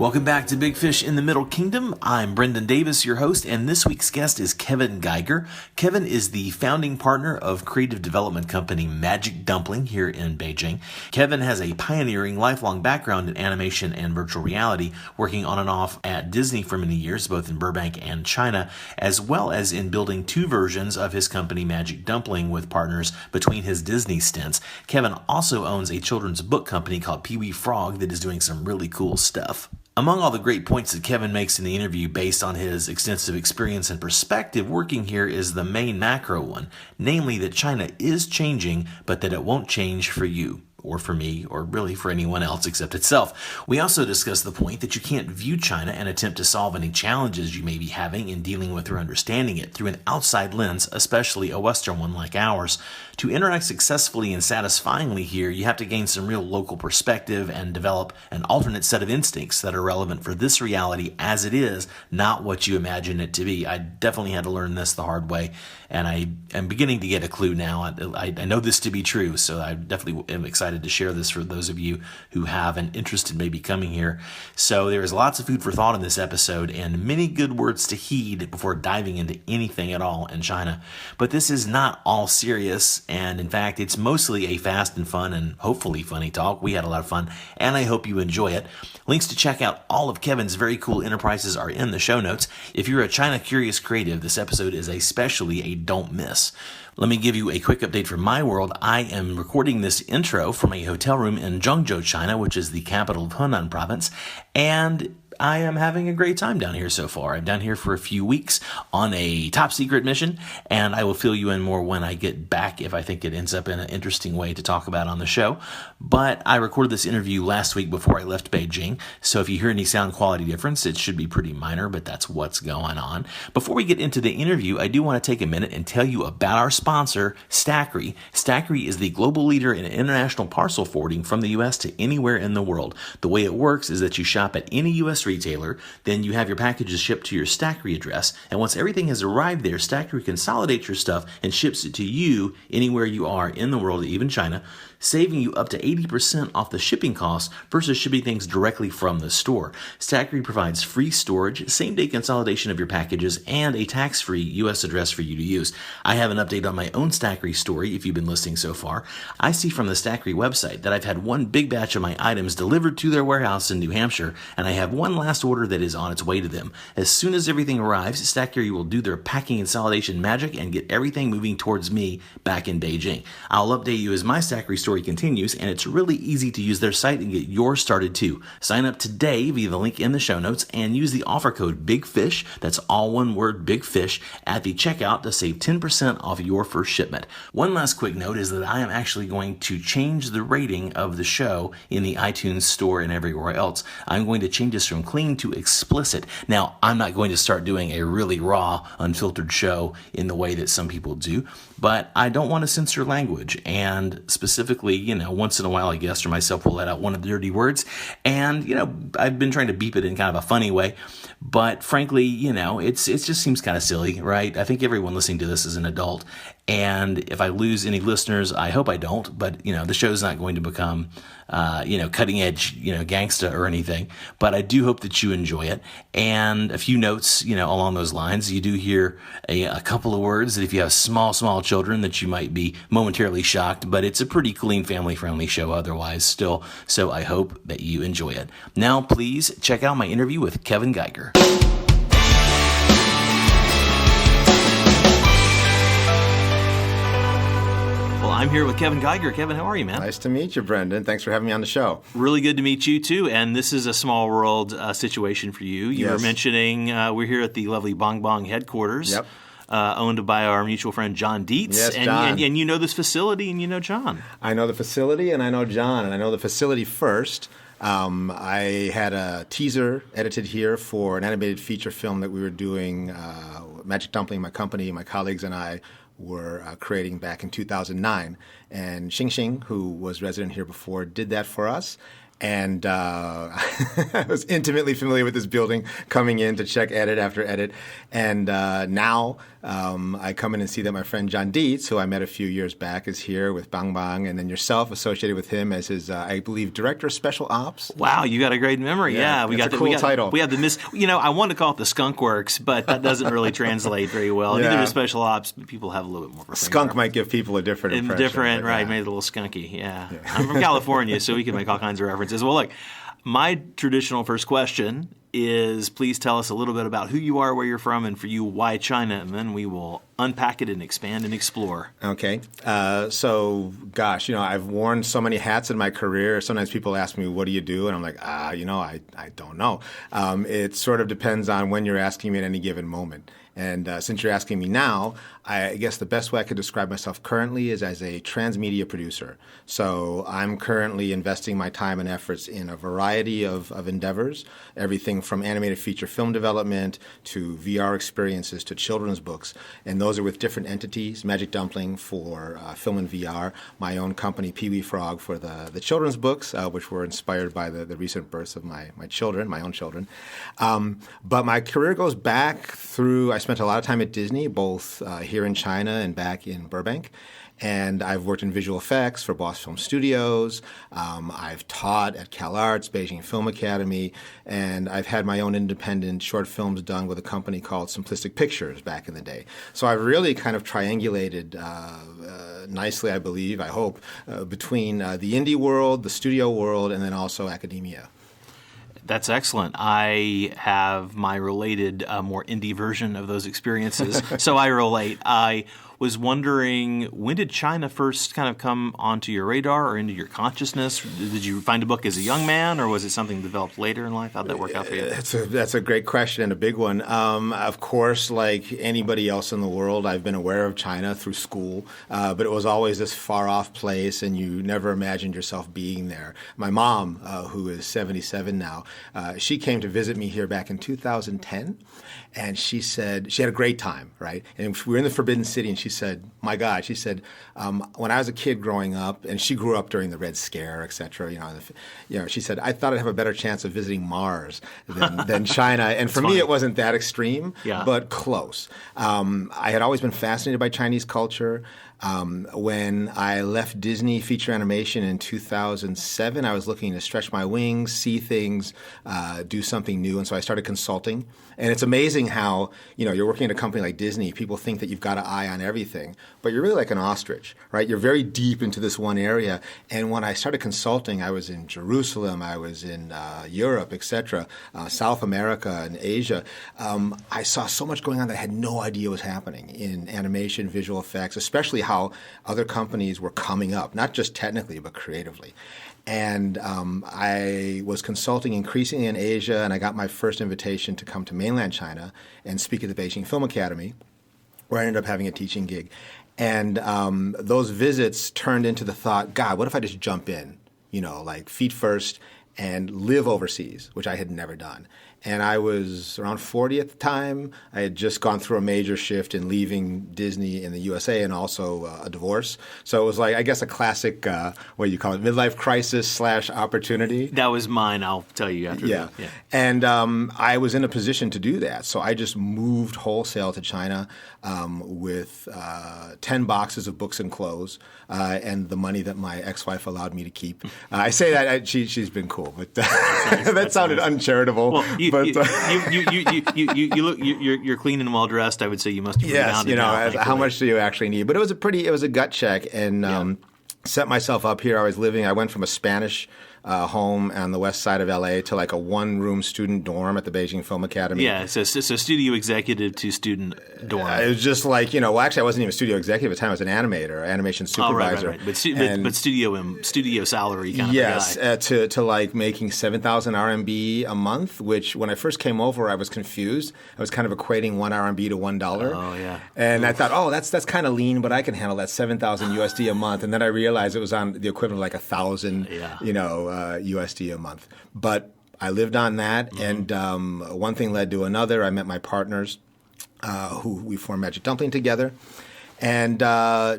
Welcome back to Big Fish in the Middle Kingdom. I'm Brendan Davis, your host, and this week's guest is Kevin Geiger. Kevin is the founding partner of creative development company Magic Dumpling here in Beijing. Kevin has a pioneering, lifelong background in animation and virtual reality, working on and off at Disney for many years, both in Burbank and China, as well as in building two versions of his company Magic Dumpling with partners between his Disney stints. Kevin also owns a children's book company called Peewee Frog that is doing some really cool stuff. Among all the great points that Kevin makes in the interview based on his extensive experience and perspective working here is the main macro one, namely that China is changing, but that it won't change for you, or for me, or really for anyone else except itself. We also discuss the point that you can't view China and attempt to solve any challenges you may be having in dealing with or understanding it through an outside lens, especially a Western one like ours. To interact successfully and satisfyingly here, you have to gain some real local perspective and develop an alternate set of instincts that are relevant for this reality as it is, not what you imagine it to be. I definitely had to learn this the hard way, and I am beginning to get a clue now. I know this to be true, so I definitely am excited to share this for those of you who have an interest in maybe coming here. So there is lots of food for thought in this episode and many good words to heed before diving into anything at all in China. But this is not all serious, and in fact, it's mostly a fast and fun and hopefully funny talk. We had a lot of fun, and I hope you enjoy it. Links to check out all of Kevin's very cool enterprises are in the show notes. If you're a China-curious creative, this episode is especially a don't miss. Let me give you a quick update from my world. I am recording this intro from a hotel room in Zhengzhou, China, which is the capital of Henan province, and I am having a great time down here so far. I'm down here for a few weeks on a top secret mission, and I will fill you in more when I get back if I think it ends up in an interesting way to talk about on the show. But I recorded this interview last week before I left Beijing, so if you hear any sound quality difference, it should be pretty minor, but that's what's going on. Before we get into the interview, I do want to take a minute and tell you about our sponsor, Stackry. Stackry is the global leader in international parcel forwarding from the U.S. to anywhere in the world. The way it works is that you shop at any U.S. retailer, then you have your packages shipped to your Stackry address, and once everything has arrived there, Stackry consolidates your stuff and ships it to you anywhere you are in the world, even China, saving you up to 80% off the shipping costs versus shipping things directly from the store. Stackry provides free storage, same-day consolidation of your packages, and a tax-free U.S. address for you to use. I have an update on my own Stackry story if you've been listening so far. I see from the Stackry website that I've had one big batch of my items delivered to their warehouse in New Hampshire, and I have one last order that is on its way to them. As soon as everything arrives, Stackry will do their packing consolidation magic and get everything moving towards me back in Beijing. I'll update you as my Stackry story continues, and it's really easy to use their site and get yours started too. Sign up today via the link in the show notes and use the offer code BIGFISH, that's all one word, BIGFISH, at the checkout to save 10% off your first shipment. One last quick note is that I am actually going to change the rating of the show in the iTunes store and everywhere else. I'm going to change this from clean to explicit. Now, I'm not going to start doing a really raw, unfiltered show in the way that some people do, but I don't want to censor language, and specifically, once in a while, a guest or myself will let out one of the dirty words, and, I've been trying to beep it in kind of a funny way, but frankly, it just seems kind of silly, right? I think everyone listening to this is an adult, and if I lose any listeners, I hope I don't, but, the show's not going to become, cutting edge, gangsta or anything, but I do hope that you enjoy it. And a few notes, along those lines. You do hear a couple of words that if you have small children that you might be momentarily shocked, but it's a pretty clean family-friendly show otherwise still, so I hope that you enjoy it. Now, please check out my interview with Kevin Geiger. I'm here with Kevin Geiger. Kevin, how are you, man? Nice to meet you, Brendan. Thanks for having me on the show. Really good to meet you, too. And this is a small world situation for you. You were mentioning we're here at the lovely Bong Bong headquarters, owned by our mutual friend John Dietz. Yes, and, John. And you know this facility and you know John. I know the facility and I know John. And I know the facility first. I had a teaser edited here for an animated feature film that we were doing. Magic Dumpling, my company, my colleagues and I were creating back in 2009. And Xing Xing, who was resident here before, did that for us. And I was intimately familiar with this building, coming in to check edit after edit. And now I come in and see that my friend John Dietz, who I met a few years back, is here with Bang Bang, and then yourself associated with him as his, I believe, Director of Special Ops. Wow, you got a great memory. Yeah, we got a cool title. We have the I want to call it the Skunk Works, but that doesn't really translate very well. Neither does Special Ops, but people have a little bit more. Skunk might give people a different impression. Right? Made it a little skunky. Yeah. I'm from California, so we can make all kinds of references. Well, look, my traditional first question is please tell us a little bit about who you are, where you're from, and for you, why China, and then we will unpack it and expand and explore. Okay. Gosh, I've worn so many hats in my career. Sometimes people ask me, what do you do? And I'm like, I don't know. It sort of depends on when you're asking me at any given moment. And since you're asking me now, I guess the best way I could describe myself currently is as a transmedia producer. So I'm currently investing my time and efforts in a variety of endeavors, everything from animated feature film development to VR experiences to children's books. And those are with different entities, Magic Dumpling for film and VR, my own company, Peewee Frog, for the children's books, which were inspired by the recent births of my children, my own children. But my career goes back through, I spent a lot of time at Disney, both here in China and back in Burbank. And I've worked in visual effects for Boss Film Studios. I've taught at CalArts, Beijing Film Academy, and I've had my own independent short films done with a company called Simplistic Pictures back in the day. So I've really kind of triangulated nicely, I believe, I hope, between the indie world, the studio world, and then also academia. That's excellent. I have my related, more indie version of those experiences, so I relate. I was wondering, when did China first kind of come onto your radar or into your consciousness? Did you find a book as a young man, or was it something developed later in life? How'd that work out for you? That's a great question and a big one. Of course, like anybody else in the world, I've been aware of China through school, but it was always this far-off place, and you never imagined yourself being there. My mom, who is 77 now, she came to visit me here back in 2010, and she said she had a great time, right? And we were in the Forbidden City, and she said, my God, she said, when I was a kid growing up, and she grew up during the Red Scare, et cetera, she said, I thought I'd have a better chance of visiting Mars than China. And for me, it wasn't that extreme, but close. I had always been fascinated by Chinese culture. When I left Disney feature animation in 2007, I was looking to stretch my wings, see things, do something new, and so I started consulting. And it's amazing how, you're working at a company like Disney, people think that you've got an eye on everything, but you're really like an ostrich, right? You're very deep into this one area. And when I started consulting, I was in Jerusalem, I was in Europe, etc., South America and Asia. I saw so much going on that I had no idea was happening in animation, visual effects, especially how other companies were coming up, not just technically, but creatively. And I was consulting increasingly in Asia, and I got my first invitation to come to mainland China and speak at the Beijing Film Academy, where I ended up having a teaching gig. And those visits turned into the thought, God, what if I just jump in, like feet first, and live overseas, which I had never done. And I was around 40 at the time. I had just gone through a major shift in leaving Disney in the USA and also a divorce. So it was like, I guess, a classic, what do you call it, midlife crisis / opportunity. That was mine, I'll tell you after that. Yeah. And I was in a position to do that. So I just moved wholesale to China with 10 boxes of books and clothes and the money that my ex-wife allowed me to keep. I say that she's been cool, but that sounded uncharitable. Well, you look, you're clean and well dressed. I would say you must have rebounded. Yes, how much do you actually need? But it was a gut check, and set myself up here. I went from a Spanish home on the west side of L.A. to like a one-room student dorm at the Beijing Film Academy. Yeah, so studio executive to student dorm. It was just like, actually I wasn't even a studio executive at the time. I was an animator, animation supervisor. Right. But studio salary kind of guy. Yes, to like making 7,000 RMB a month, which when I first came over, I was confused. I was kind of equating 1 RMB to $1. Oh, yeah. And I thought, that's kind of lean, but I can handle that 7,000 USD a month. And then I realized it was on the equivalent of like 1,000, USD a month. But I lived on that, and one thing led to another. I met my partners, who we formed Magic Dumpling together. and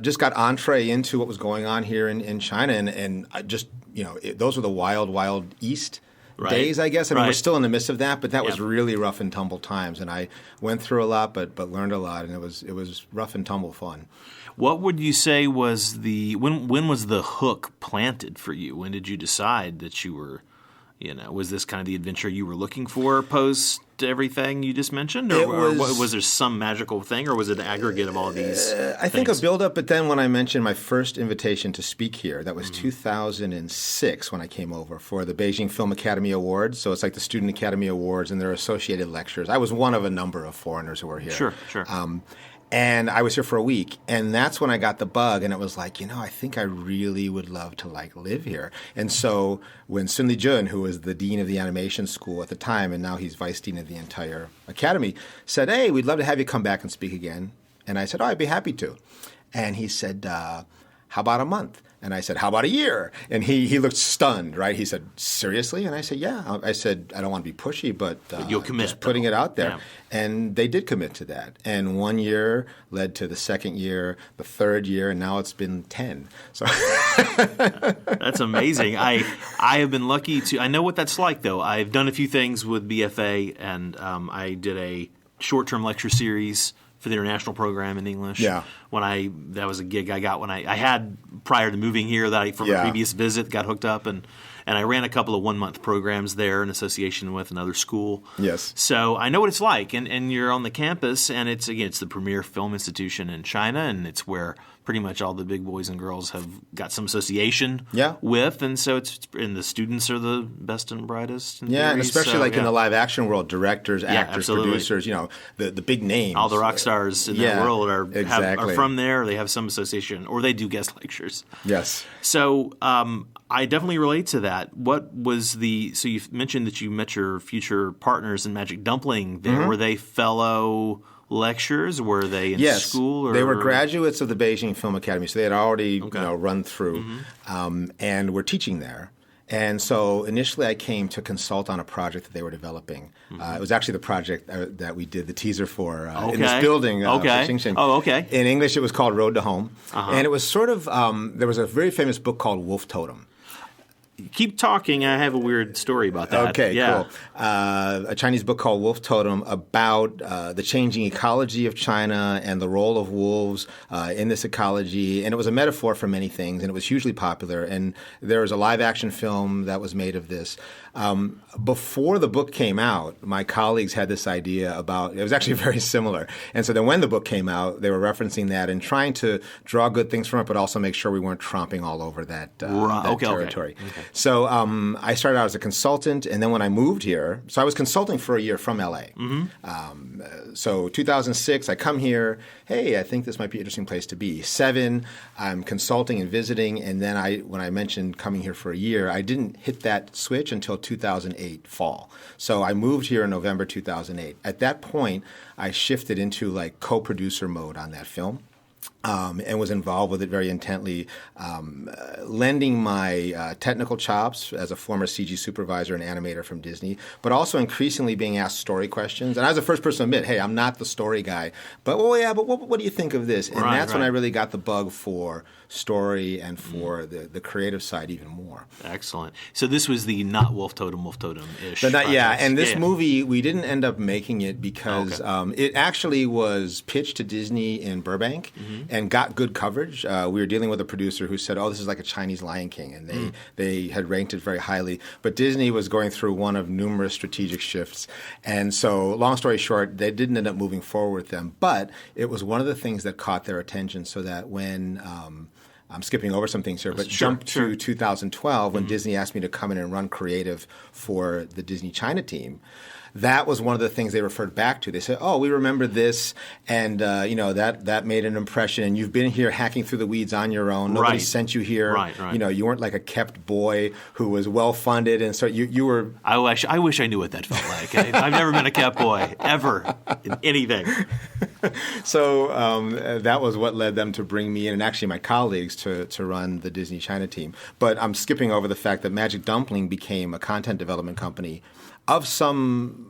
just got entree into what was going on here in China, and I just those were the wild east. Right. Days, I guess. I mean, Right. we're still in the midst of that, but that was Yep. really rough and tumble times, and I went through a lot, but learned a lot, and it was rough and tumble fun. What would you say was when was the hook planted for you? When did you decide that you were, was this kind of the adventure you were looking for post everything you just mentioned? Or was there some magical thing, or was it an aggregate of all these I think a things? build-up, but then when I mentioned my first invitation to speak here, that was 2006 when I came over for the Beijing Film Academy Awards. So it's like the Student Academy Awards and their associated lectures. I was one of a number of foreigners who were here. Sure. And I was here for a week, and that's when I got the bug, and it was like, I think I really would love to live here. And so when Sun Li-jun, who was the dean of the animation school at the time, and now he's vice dean of the entire academy, said, "Hey, we'd love to have you come back and speak again." And I said, "Oh, I'd be happy to." And he said, "How about a month?" And I said, "How about a year?" And he looked stunned, right? He said, "Seriously?" And I said, "Yeah." I said, "I don't want to be pushy, but you'll commit, just putting it out there." Yeah. And they did commit to that. And 1 year led to the second year, the third year, and now it's been 10. So That's amazing. I have been lucky to. I know what that's like, though. I've done a few things with BFA, and I did a short-term lecture series for the international program in English. Yeah. That was a gig I got when I had prior to moving here that I from a previous visit got hooked up, and I ran a couple of 1-month programs there in association with another school. Yes. So I know what it's like, and you're on the campus, and it's the premier film institution in China, and it's where pretty much all the big boys and girls have got some association with, and so and the students are the best and brightest. In and theory, especially in the live action world, directors, actors, absolutely. producers, the big names. all the rock stars in that world are exactly. from there. They have some association, or they do guest lectures. Yes. So I definitely relate to that. What was so you mentioned that you met your future partners in Magic Dumpling there. Mm-hmm. Were they fellow lecturers? Were they in school? Or? They were graduates of the Beijing Film Academy, so they had already run through and were teaching there. And so initially I came to consult on a project that they were developing. It was actually the project that we did the teaser for in this building. Xinjiang. Oh, okay. In English it was called Road to Home. Uh-huh. And it was sort of, there was a very famous book called Wolf Totem. Keep talking. I have a weird story about that. Okay, cool. A Chinese book called Wolf Totem about the changing ecology of China and the role of wolves in this ecology. And it was a metaphor for many things, and it was hugely popular. And there was a live-action film that was made of this. Before the book came out, my colleagues had this idea about – it was actually very similar. And so then when the book came out, they were referencing that and trying to draw good things from it, but also make sure we weren't tromping all over that territory. Okay. So I started out as a consultant, and then when I moved here, so I was consulting for a year from LA. Mm-hmm. So 2006, I come here. Hey, I think this might be an interesting place to be. 7, I'm consulting and visiting, and then when I mentioned coming here for a year, I didn't hit that switch until 2008 fall. So I moved here in November 2008. At that point, I shifted into co-producer mode on that film. And was involved with it very intently, lending my technical chops as a former CG supervisor and animator from Disney, but also increasingly being asked story questions. And I was the first person to admit, hey, I'm not the story guy, but what do you think of this? And that's when I really got the bug for story and for the creative side even more. Excellent. So this was the not Wolf Totem-ish. And this movie, we didn't end up making it because it actually was pitched to Disney in Burbank and got good coverage. We were dealing with a producer who said, this is like a Chinese Lion King, and they had ranked it very highly. But Disney was going through one of numerous strategic shifts. And so, long story short, they didn't end up moving forward with them. But it was one of the things that caught their attention, so that when I'm skipping over some things here, but jump to 2012 when Disney asked me to come in and run creative for the Disney China team. That was one of the things they referred back to. They said, we remember this, and that made an impression, and you've been here hacking through the weeds on your own. Nobody sent you here. Right. You weren't like a kept boy who was well-funded, and so you were... I wish I knew what that felt like. I've never been a kept boy, ever, in anything. So that was what led them to bring me in, and actually my colleagues, to run the Disney China team. But I'm skipping over the fact that Magic Dumpling became a content development company of some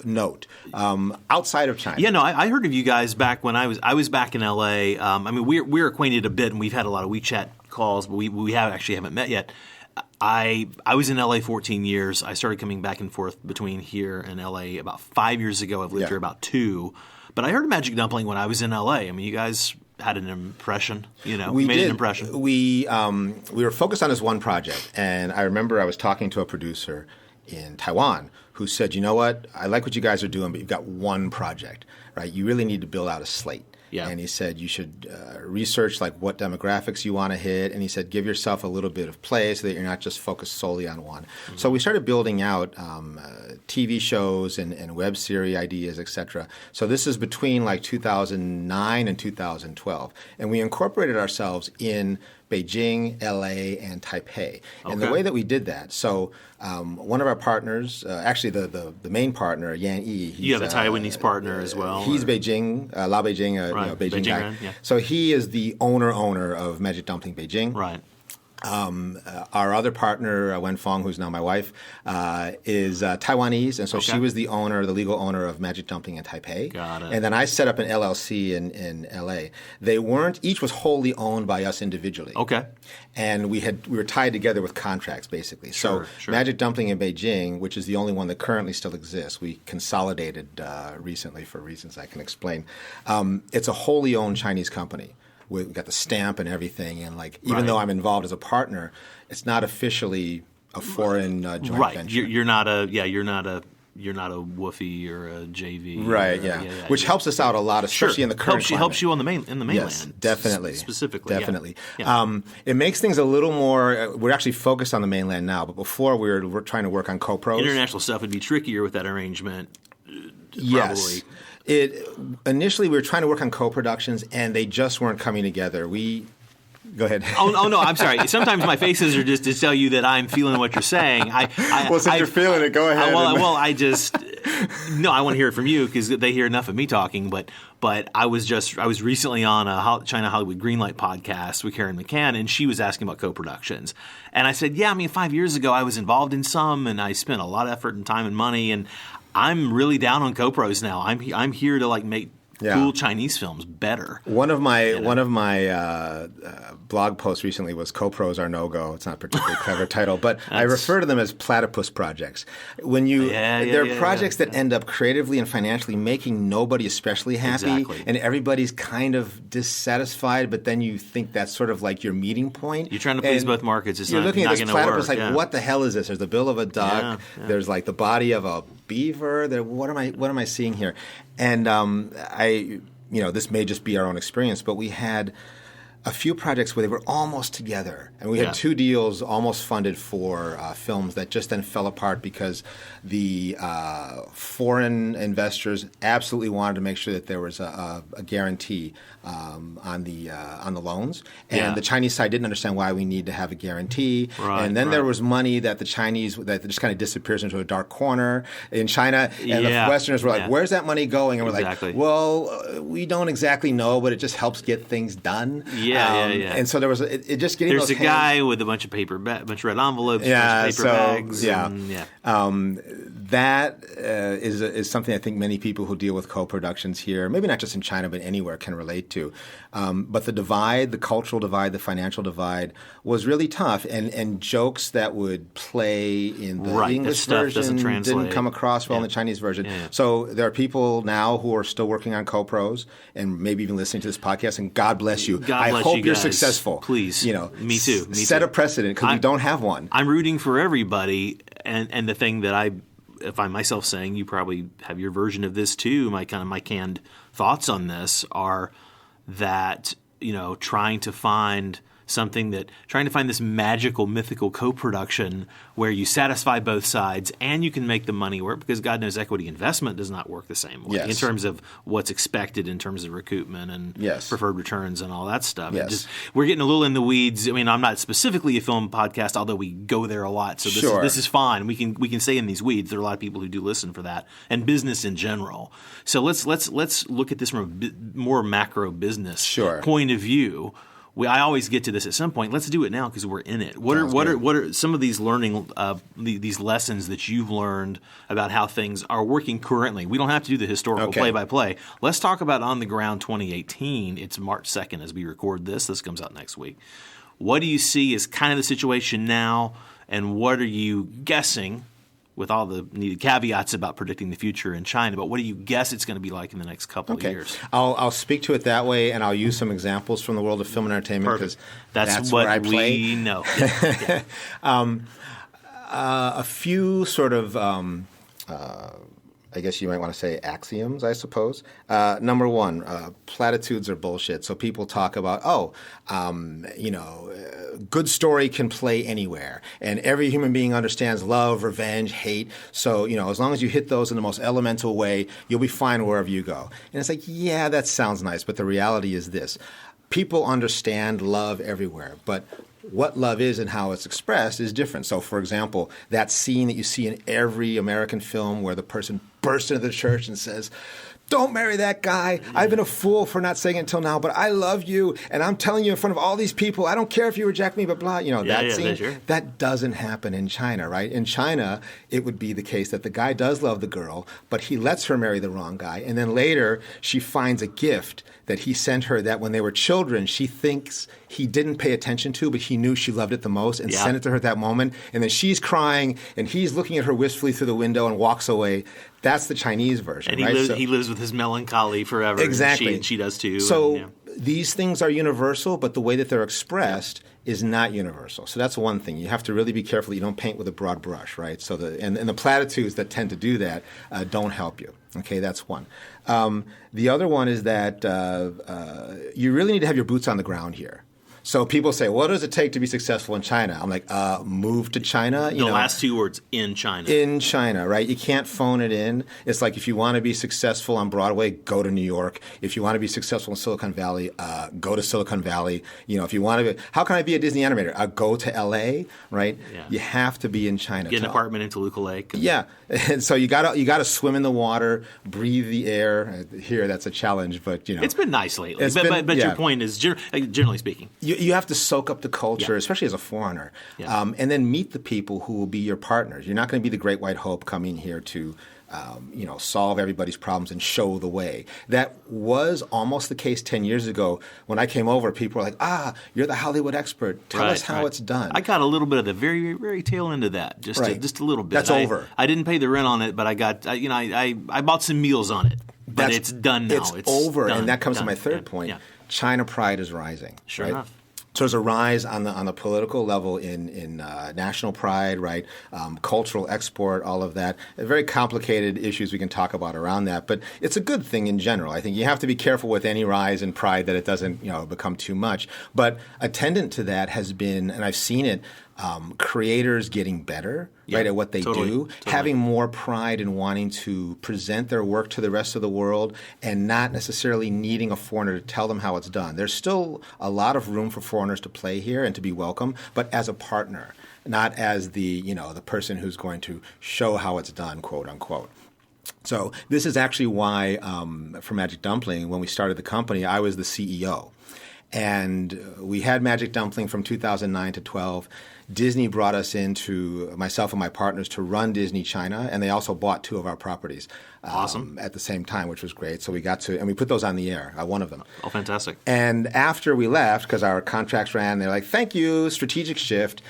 note. Outside of China. Yeah, no, I heard of you guys back when I was back in L.A. I mean, we're acquainted a bit, and we've had a lot of WeChat calls, but we haven't met yet. I was in L.A. 14 years. I started coming back and forth between here and L.A. about 5 years ago. I've lived here about 2. But I heard of Magic Dumpling when I was in L.A. I mean, you guys had an impression, We made did. an impression. We were focused on this one project, and I remember I was talking to a producer in Taiwan who said, you know what, I like what you guys are doing, but you've got one project, right? You really need to build out a slate. Yeah. And he said you should research like what demographics you want to hit, and he said give yourself a little bit of play so that you're not just focused solely on one. Mm-hmm. So we started building out TV shows and web series ideas, etc. So this is between like 2009 and 2012, and we incorporated ourselves in Beijing, LA, and Taipei. And the way that we did that, so one of our partners, actually the main partner, Yan Yi. You have a Taiwanese partner as well? He's Beijing, La Beijing, Right. Beijing guy. Right, yeah. So he is the owner of Magic Dumpling Beijing. Right. Our other partner, Wen Fong, who's now my wife, is Taiwanese, and so she was the legal owner of Magic Dumpling in Taipei. Got it. And then I set up an LLC in LA. Each was wholly owned by us individually. Okay. And we were tied together with contracts, basically. Sure. Magic Dumpling in Beijing, which is the only one that currently still exists, we consolidated recently for reasons I can explain. It's a wholly owned Chinese company. We've got the stamp and everything, and even though I'm involved as a partner, it's not officially a foreign joint venture. You're not a woofie or a JV. Right. Which helps us out a lot, especially in the current climate. Helps you on the mainland. Yes, definitely. Specifically. Definitely. Yeah. It makes things a little more. We're actually focused on the mainland now, but before we're trying to work on co-pros. International stuff would be trickier with that arrangement. Yes. Probably. Initially, we were trying to work on co-productions, and they just weren't coming together. Go ahead. Oh no, I'm sorry. Sometimes my faces are just to tell you that I'm feeling what you're saying. Since you're feeling it, go ahead. I want to hear it from you because they hear enough of me talking. But I was recently on a China Hollywood Greenlight podcast with Karen McCann, and she was asking about co-productions, and I said, 5 years ago I was involved in some, and I spent a lot of effort and time and money, and I'm really down on co-pros now. I'm here to make cool Chinese films better. One of my blog posts recently was "Co-pros are no-go." It's not a particularly clever title, but I refer to them as platypus projects. When they're projects that end up creatively and financially making nobody especially happy, and everybody's kind of dissatisfied. But then you think that's sort of like your meeting point. You're trying to please both markets. It's you're looking at this platypus work. What the hell is this? There's the bill of a duck. There's the body of a beaver. What am I seeing here? And this may just be our own experience, but we had a few projects where they were almost together, and we had 2 deals almost funded for films that just then fell apart because the foreign investors absolutely wanted to make sure that there was a guarantee on the loans, and the Chinese side didn't understand why we need to have a guarantee. And then there was money that the Chinese that just kind of disappears into a dark corner in China, and the Westerners were like, "Where's that money going?" And we're like, "Well, we don't exactly know, but it just helps get things done." And so there was it just getting. There's those a guy with a bunch of bunch of red envelopes, a bunch of paper bags. That is something I think many people who deal with co-productions here, maybe not just in China but anywhere, can relate to. But the cultural divide, the financial divide, was really tough, and jokes that would play in the English version didn't come across well in the Chinese version. So there are people now who are still working on co-pros and maybe even listening to this podcast, and God bless you. I hope you're successful. Please. Me too. Set a precedent because we don't have one. I'm rooting for everybody, and the thing that I find myself saying, you probably have your version of this too. My canned thoughts on this are that trying to find this magical, mythical co-production where you satisfy both sides and you can make the money work, because God knows equity investment does not work the same way in terms of what's expected in terms of recoupment and preferred returns and all that stuff. We're getting a little in the weeds. I mean, I'm not specifically a film podcast, although we go there a lot. So this is fine. We can stay in these weeds. There are a lot of people who do listen for that, and business in general. So let's look at this from a more macro business point of view. I always get to this at some point. Let's do it now because we're in it. What are some of these learning these lessons that you've learned about how things are working currently? We don't have to do the historical play-by-play. Let's talk about on the ground 2018. It's March 2nd as we record this. This comes out next week. What do you see as kind of the situation now, and what are you guessing, with all the needed caveats about predicting the future in China, but what do you guess it's going to be like in the next couple of years? I'll speak to it that way, and I'll use some examples from the world of film and entertainment because that's what where I play. We know. Yeah. A few sort of, I guess you might want to say axioms, I suppose. Number one, platitudes are bullshit. So people talk about, good story can play anywhere. And every human being understands love, revenge, hate. So, as long as you hit those in the most elemental way, you'll be fine wherever you go. And it's like, yeah, that sounds nice. But the reality is this. People understand love everywhere. But what love is and how it's expressed is different. So, for example, that scene that you see in every American film where the person bursts into the church and says, "Don't marry that guy. I've been a fool for not saying it until now, but I love you, and I'm telling you in front of all these people, I don't care if you reject me, but blah." That scene, sure. That doesn't happen in China, right? In China, it would be the case that the guy does love the girl, but he lets her marry the wrong guy, and then later she finds a gift that he sent her that when they were children, she thinks he didn't pay attention to, but he knew she loved it the most and sent it to her at that moment. And then she's crying, and he's looking at her wistfully through the window and walks away. That's the Chinese version, and he lives with his melancholy forever. Exactly. And she does too. So these things are universal, but the way that they're expressed is not universal. So that's one thing. You have to really be careful that you don't paint with a broad brush, right? So and the platitudes that tend to do that don't help you. Okay, that's one. The other one is that you really need to have your boots on the ground here. So people say, what does it take to be successful in China? I'm like, move to China. The last two words, in China. In China, right? You can't phone it in. It's like if you want to be successful on Broadway, go to New York. If you want to be successful in Silicon Valley, go to Silicon Valley. If you want to be, how can I be a Disney animator? Go to LA, right? Yeah. You have to be in China. Get an apartment in Toluca Lake. Yeah. And so you gotta swim in the water, breathe the air. Here, that's a challenge, but It's been nice lately. But your point is, generally speaking. You have to soak up the culture, especially as a foreigner, and then meet the people who will be your partners. You're not going to be the great white hope coming here to, solve everybody's problems and show the way. That was almost the case 10 years ago. When I came over, people were like, you're the Hollywood expert. Tell us how it's done. I got a little bit of the very, very tail end of that, just a little bit. That's over. I didn't pay the rent on it, but I got, I bought some meals on it. But it's done now. It's over, done, and that comes to my third yeah, point. Yeah. China pride is rising. Sure right? enough. So there's a rise on the political level in national pride, right? Cultural export, all of that. Very complicated issues we can talk about around that, but it's a good thing in general. I think you have to be careful with any rise in pride that it doesn't become too much. But attendant to that has been, and I've seen it, creators getting better, right, at what they do, having more pride in wanting to present their work to the rest of the world and not necessarily needing a foreigner to tell them how it's done. There's still a lot of room for foreigners to play here and to be welcome, but as a partner, not as the person who's going to show how it's done, quote unquote. So this is actually why for Magic Dumpling, when we started the company, I was the CEO. And we had Magic Dumpling from 2009 to 12. Disney brought us into, myself and my partners, to run Disney China, and they also bought 2 of our properties at the same time, which was great. So we got to, and we put those on the air, one of them. Oh, fantastic. And after we left, because our contracts ran, they're like, thank you, strategic shift.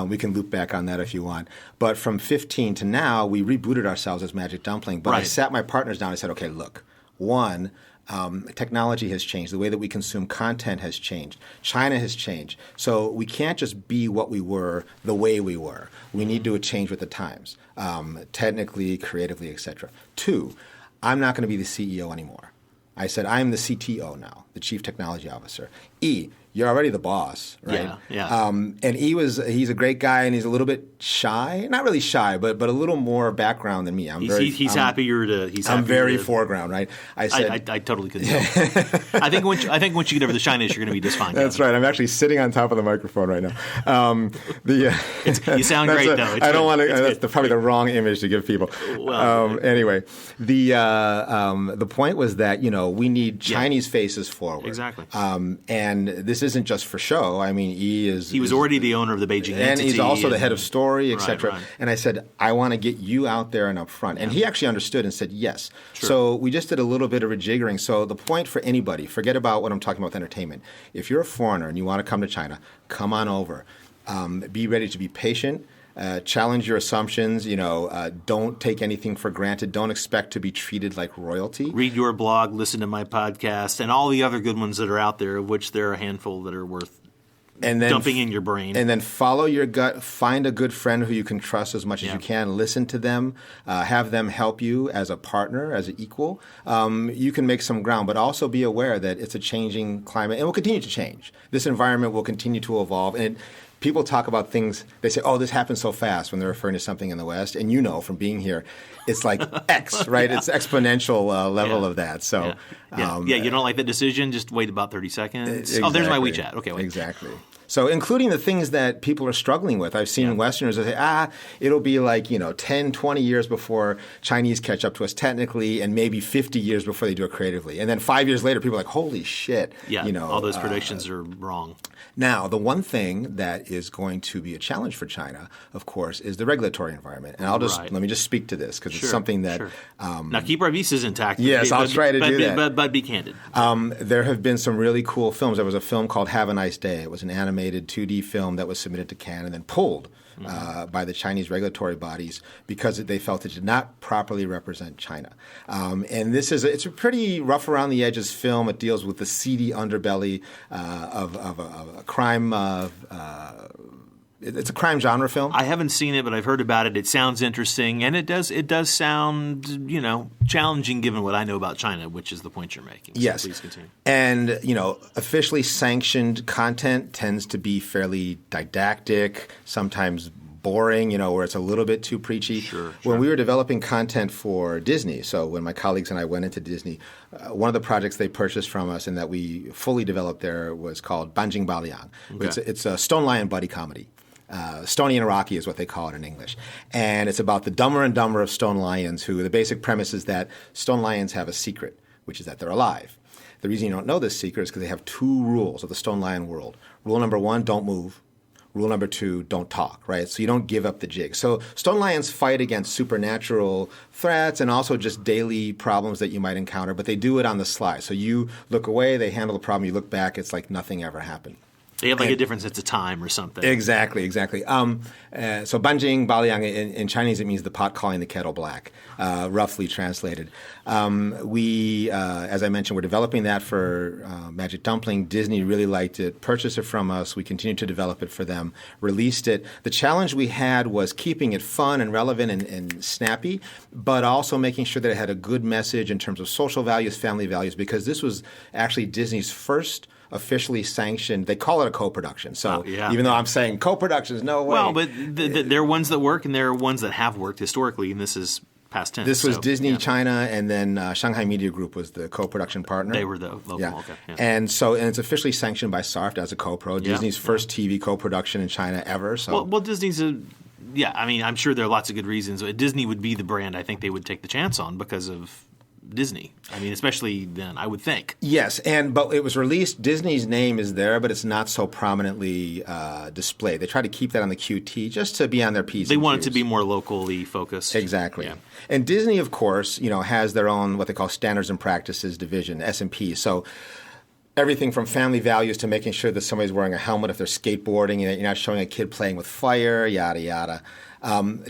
We can loop back on that if you want. But from 15 to now, we rebooted ourselves as Magic Dumpling. But I sat my partners down and I said, okay, look, one, technology has changed. The way that we consume content has changed. China has changed. So we can't just be what we were the way we were. We need to change with the times, technically, creatively, etc. 2, I'm not going to be the CEO anymore. I said, I'm the CTO now, the Chief Technology Officer. You're already the boss, right? Yeah. And he's a great guy, and he's a little bit shy. Not really shy, but a little more background than me. He's happier to. I'm very foreground, right? I said I totally couldn't tell. I think once you get over the shyness, you're going to be just fine. That's right. I'm actually sitting on top of the microphone right now. You sound great though. I don't want to. That's probably the wrong image to give people. Well, anyway, the point was that we need Chinese faces forward. Exactly. And this this isn't just for show. I mean, he was already the owner of the Beijing entity. And he's also the head of story, etc. Right. And I said, I want to get you out there and up front. And he actually understood and said yes. Sure. So we just did a little bit of rejiggering. So the point for anybody, forget about what I'm talking about with entertainment. If you're a foreigner and you want to come to China, come on over. Be ready to be patient. Challenge your assumptions. Don't take anything for granted. Don't expect to be treated like royalty. Read your blog, listen to my podcast, and all the other good ones that are out there, of which there are a handful that are worth dumping in your brain. And then follow your gut. Find a good friend who you can trust as much as you can. Listen to them. Have them help you as a partner, as an equal. You can make some ground, but also be aware that it's a changing climate and will continue to change. This environment will continue to evolve. And people talk about things, they say, oh, this happened so fast when they're referring to something in the West. And from being here, it's like X, right? It's exponential level of that. So, you don't like the decision, just wait about 30 seconds. Exactly. Oh, there's my WeChat. Okay, wait. Exactly. So including the things that people are struggling with. I've seen Westerners that say, it'll be like, 10, 20 years before Chinese catch up to us technically and maybe 50 years before they do it creatively. And then 5 years later, people are like, holy shit. Yeah, all those predictions are wrong. Now, the one thing that is going to be a challenge for China, of course, is the regulatory environment. And let me just speak to this because it's something that now keep our visas intact. Yes, I'll try to do that. But be candid. There have been some really cool films. There was a film called Have a Nice Day. It was an animated 2D film that was submitted to Cannes and then pulled by the Chinese regulatory bodies because they felt it did not properly represent China. And it's a pretty rough around the edges film. It deals with the seedy underbelly of a crime. It's a crime genre film. I haven't seen it, but I've heard about it. It sounds interesting, and it does sound challenging given what I know about China, which is the point you're making. So yes, please continue. And officially sanctioned content tends to be fairly didactic, sometimes boring, where it's a little bit too preachy. Sure. When we were developing content for Disney, so when my colleagues and I went into Disney, one of the projects they purchased from us and that we fully developed there was called Beijing Baoliang. Okay. It's a Stone Lion buddy comedy. Stony and Rocky is what they call it in English. And it's about the dumber and dumber of stone lions who the basic premise is that stone lions have a secret, which is that they're alive. The reason you don't know this secret is because they have two rules of the stone lion world. Rule number 1, don't move. Rule number 2, don't talk, right? So you don't give up the jig. So stone lions fight against supernatural threats and also just daily problems that you might encounter, but they do it on the sly. So you look away, they handle the problem, you look back, it's like nothing ever happened. They have a different sense of time or something. Exactly. So Beijing Baoliang in Chinese, it means the pot calling the kettle black, roughly translated. We, as I mentioned, we're developing that for Magic Dumpling. Disney really liked it, purchased it from us. We continued to develop it for them, released it. The challenge we had was keeping it fun and relevant and snappy, but also making sure that it had a good message in terms of social values, family values, because this was actually Disney's first officially sanctioned. They call it a co-production. So even though I'm saying co-productions, no way. Well, but there are ones that work and there are ones that have worked historically, and this is past tense. This was Disney China, and then Shanghai Media Group was the co-production partner. They were the local. Yeah. Okay. Yeah. And it's officially sanctioned by SARFT as a co-pro. Disney's first TV co-production in China ever. So well, Disney's I'm sure there are lots of good reasons. Disney would be the brand I think they would take the chance on because of Disney. Especially then, I would think. Yes, but it was released. Disney's name is there, but it's not so prominently displayed. They try to keep that on the QT just to be on their P's. They want it to be more locally focused. Exactly. Yeah. And Disney, of course, has their own what they call standards and practices division, S&P. So everything from family values to making sure that somebody's wearing a helmet if they're skateboarding, and you're not showing a kid playing with fire, yada yada.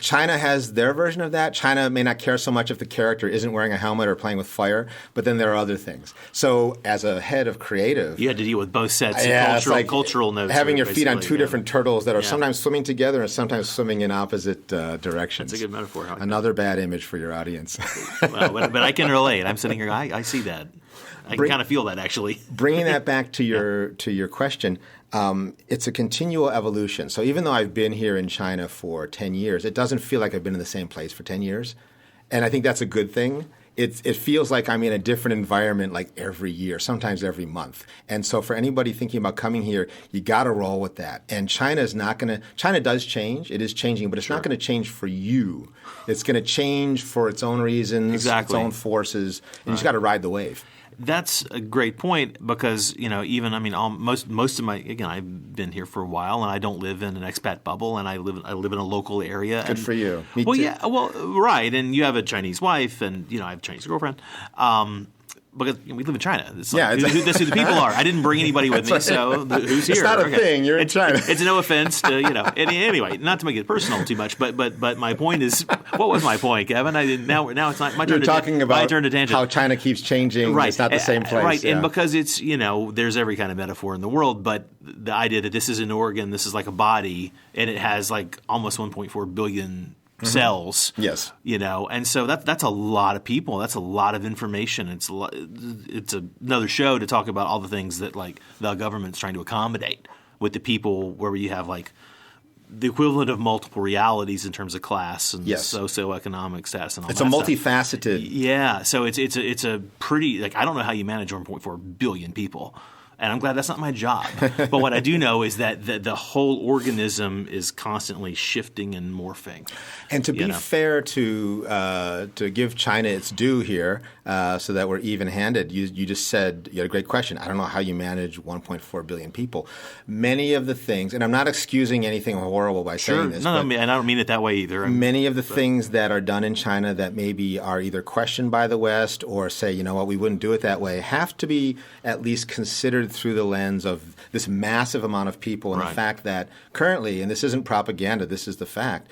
China has their version of that. China may not care so much if the character isn't wearing a helmet or playing with fire, but then there are other things. So as a head of creative, you had to deal with both sets of cultural notes. Having your feet on two different turtles that are sometimes swimming together and sometimes swimming in opposite directions. That's a good metaphor. Another bad image for your audience. Well, but I can relate. I'm sitting here. I see that. I can kind of feel that, actually. Bringing that back to your question, it's a continual evolution. So even though I've been here in China for 10 years, it doesn't feel like I've been in the same place for 10 years. And I think that's a good thing. It feels like I'm in a different environment like every year, sometimes every month. And so for anybody thinking about coming here, you got to roll with that. And China does change. It is changing, but it's not going to change for you. It's going to change for its own reasons, its own forces. And you just got to ride the wave. That's a great point because, even, most of my, again, I've been here for a while and I don't live in an expat bubble and I live in a local area. Good for you. Me well, too. yeah, well, right. And you have a Chinese wife and, I have a Chinese girlfriend. Because we live in China. It's like, that's who the people are. I didn't bring anybody with me, so who's here? It's not a thing. You're in China. It's no offense to, Anyway, not to make it personal too much, but my point is, what was my point, Kevin? Now it's not my turn. You're talking about tangent. how China keeps changing. Right. It's not the same place. Right, yeah. and because it's, there's every kind of metaphor in the world, but the idea that this is an organ, this is like a body, and it has like almost 1.4 billion cells. Yes. And so that's a lot of people. That's a lot of information. It's another show to talk about all the things that like the government's trying to accommodate with the people, where you have like the equivalent of multiple realities in terms of class and socioeconomic status and all it's that. It's a stuff. multifaceted. Yeah. So it's a pretty, like, I don't know how you manage 1.4 billion people. And I'm glad that's not my job. But what I do know is that the whole organism is constantly shifting and morphing. And to be fair to give China its due here, so that we're even-handed, you just said, you had a great question. I don't know how you manage 1.4 billion people. Many of the things, and I'm not excusing anything horrible by saying this. No, and I don't mean it that way either. Many of the things that are done in China that maybe are either questioned by the West or say, you know what, we wouldn't do it that way, have to be at least considered through the lens of this massive amount of people and the fact that currently, and this isn't propaganda, this is the fact,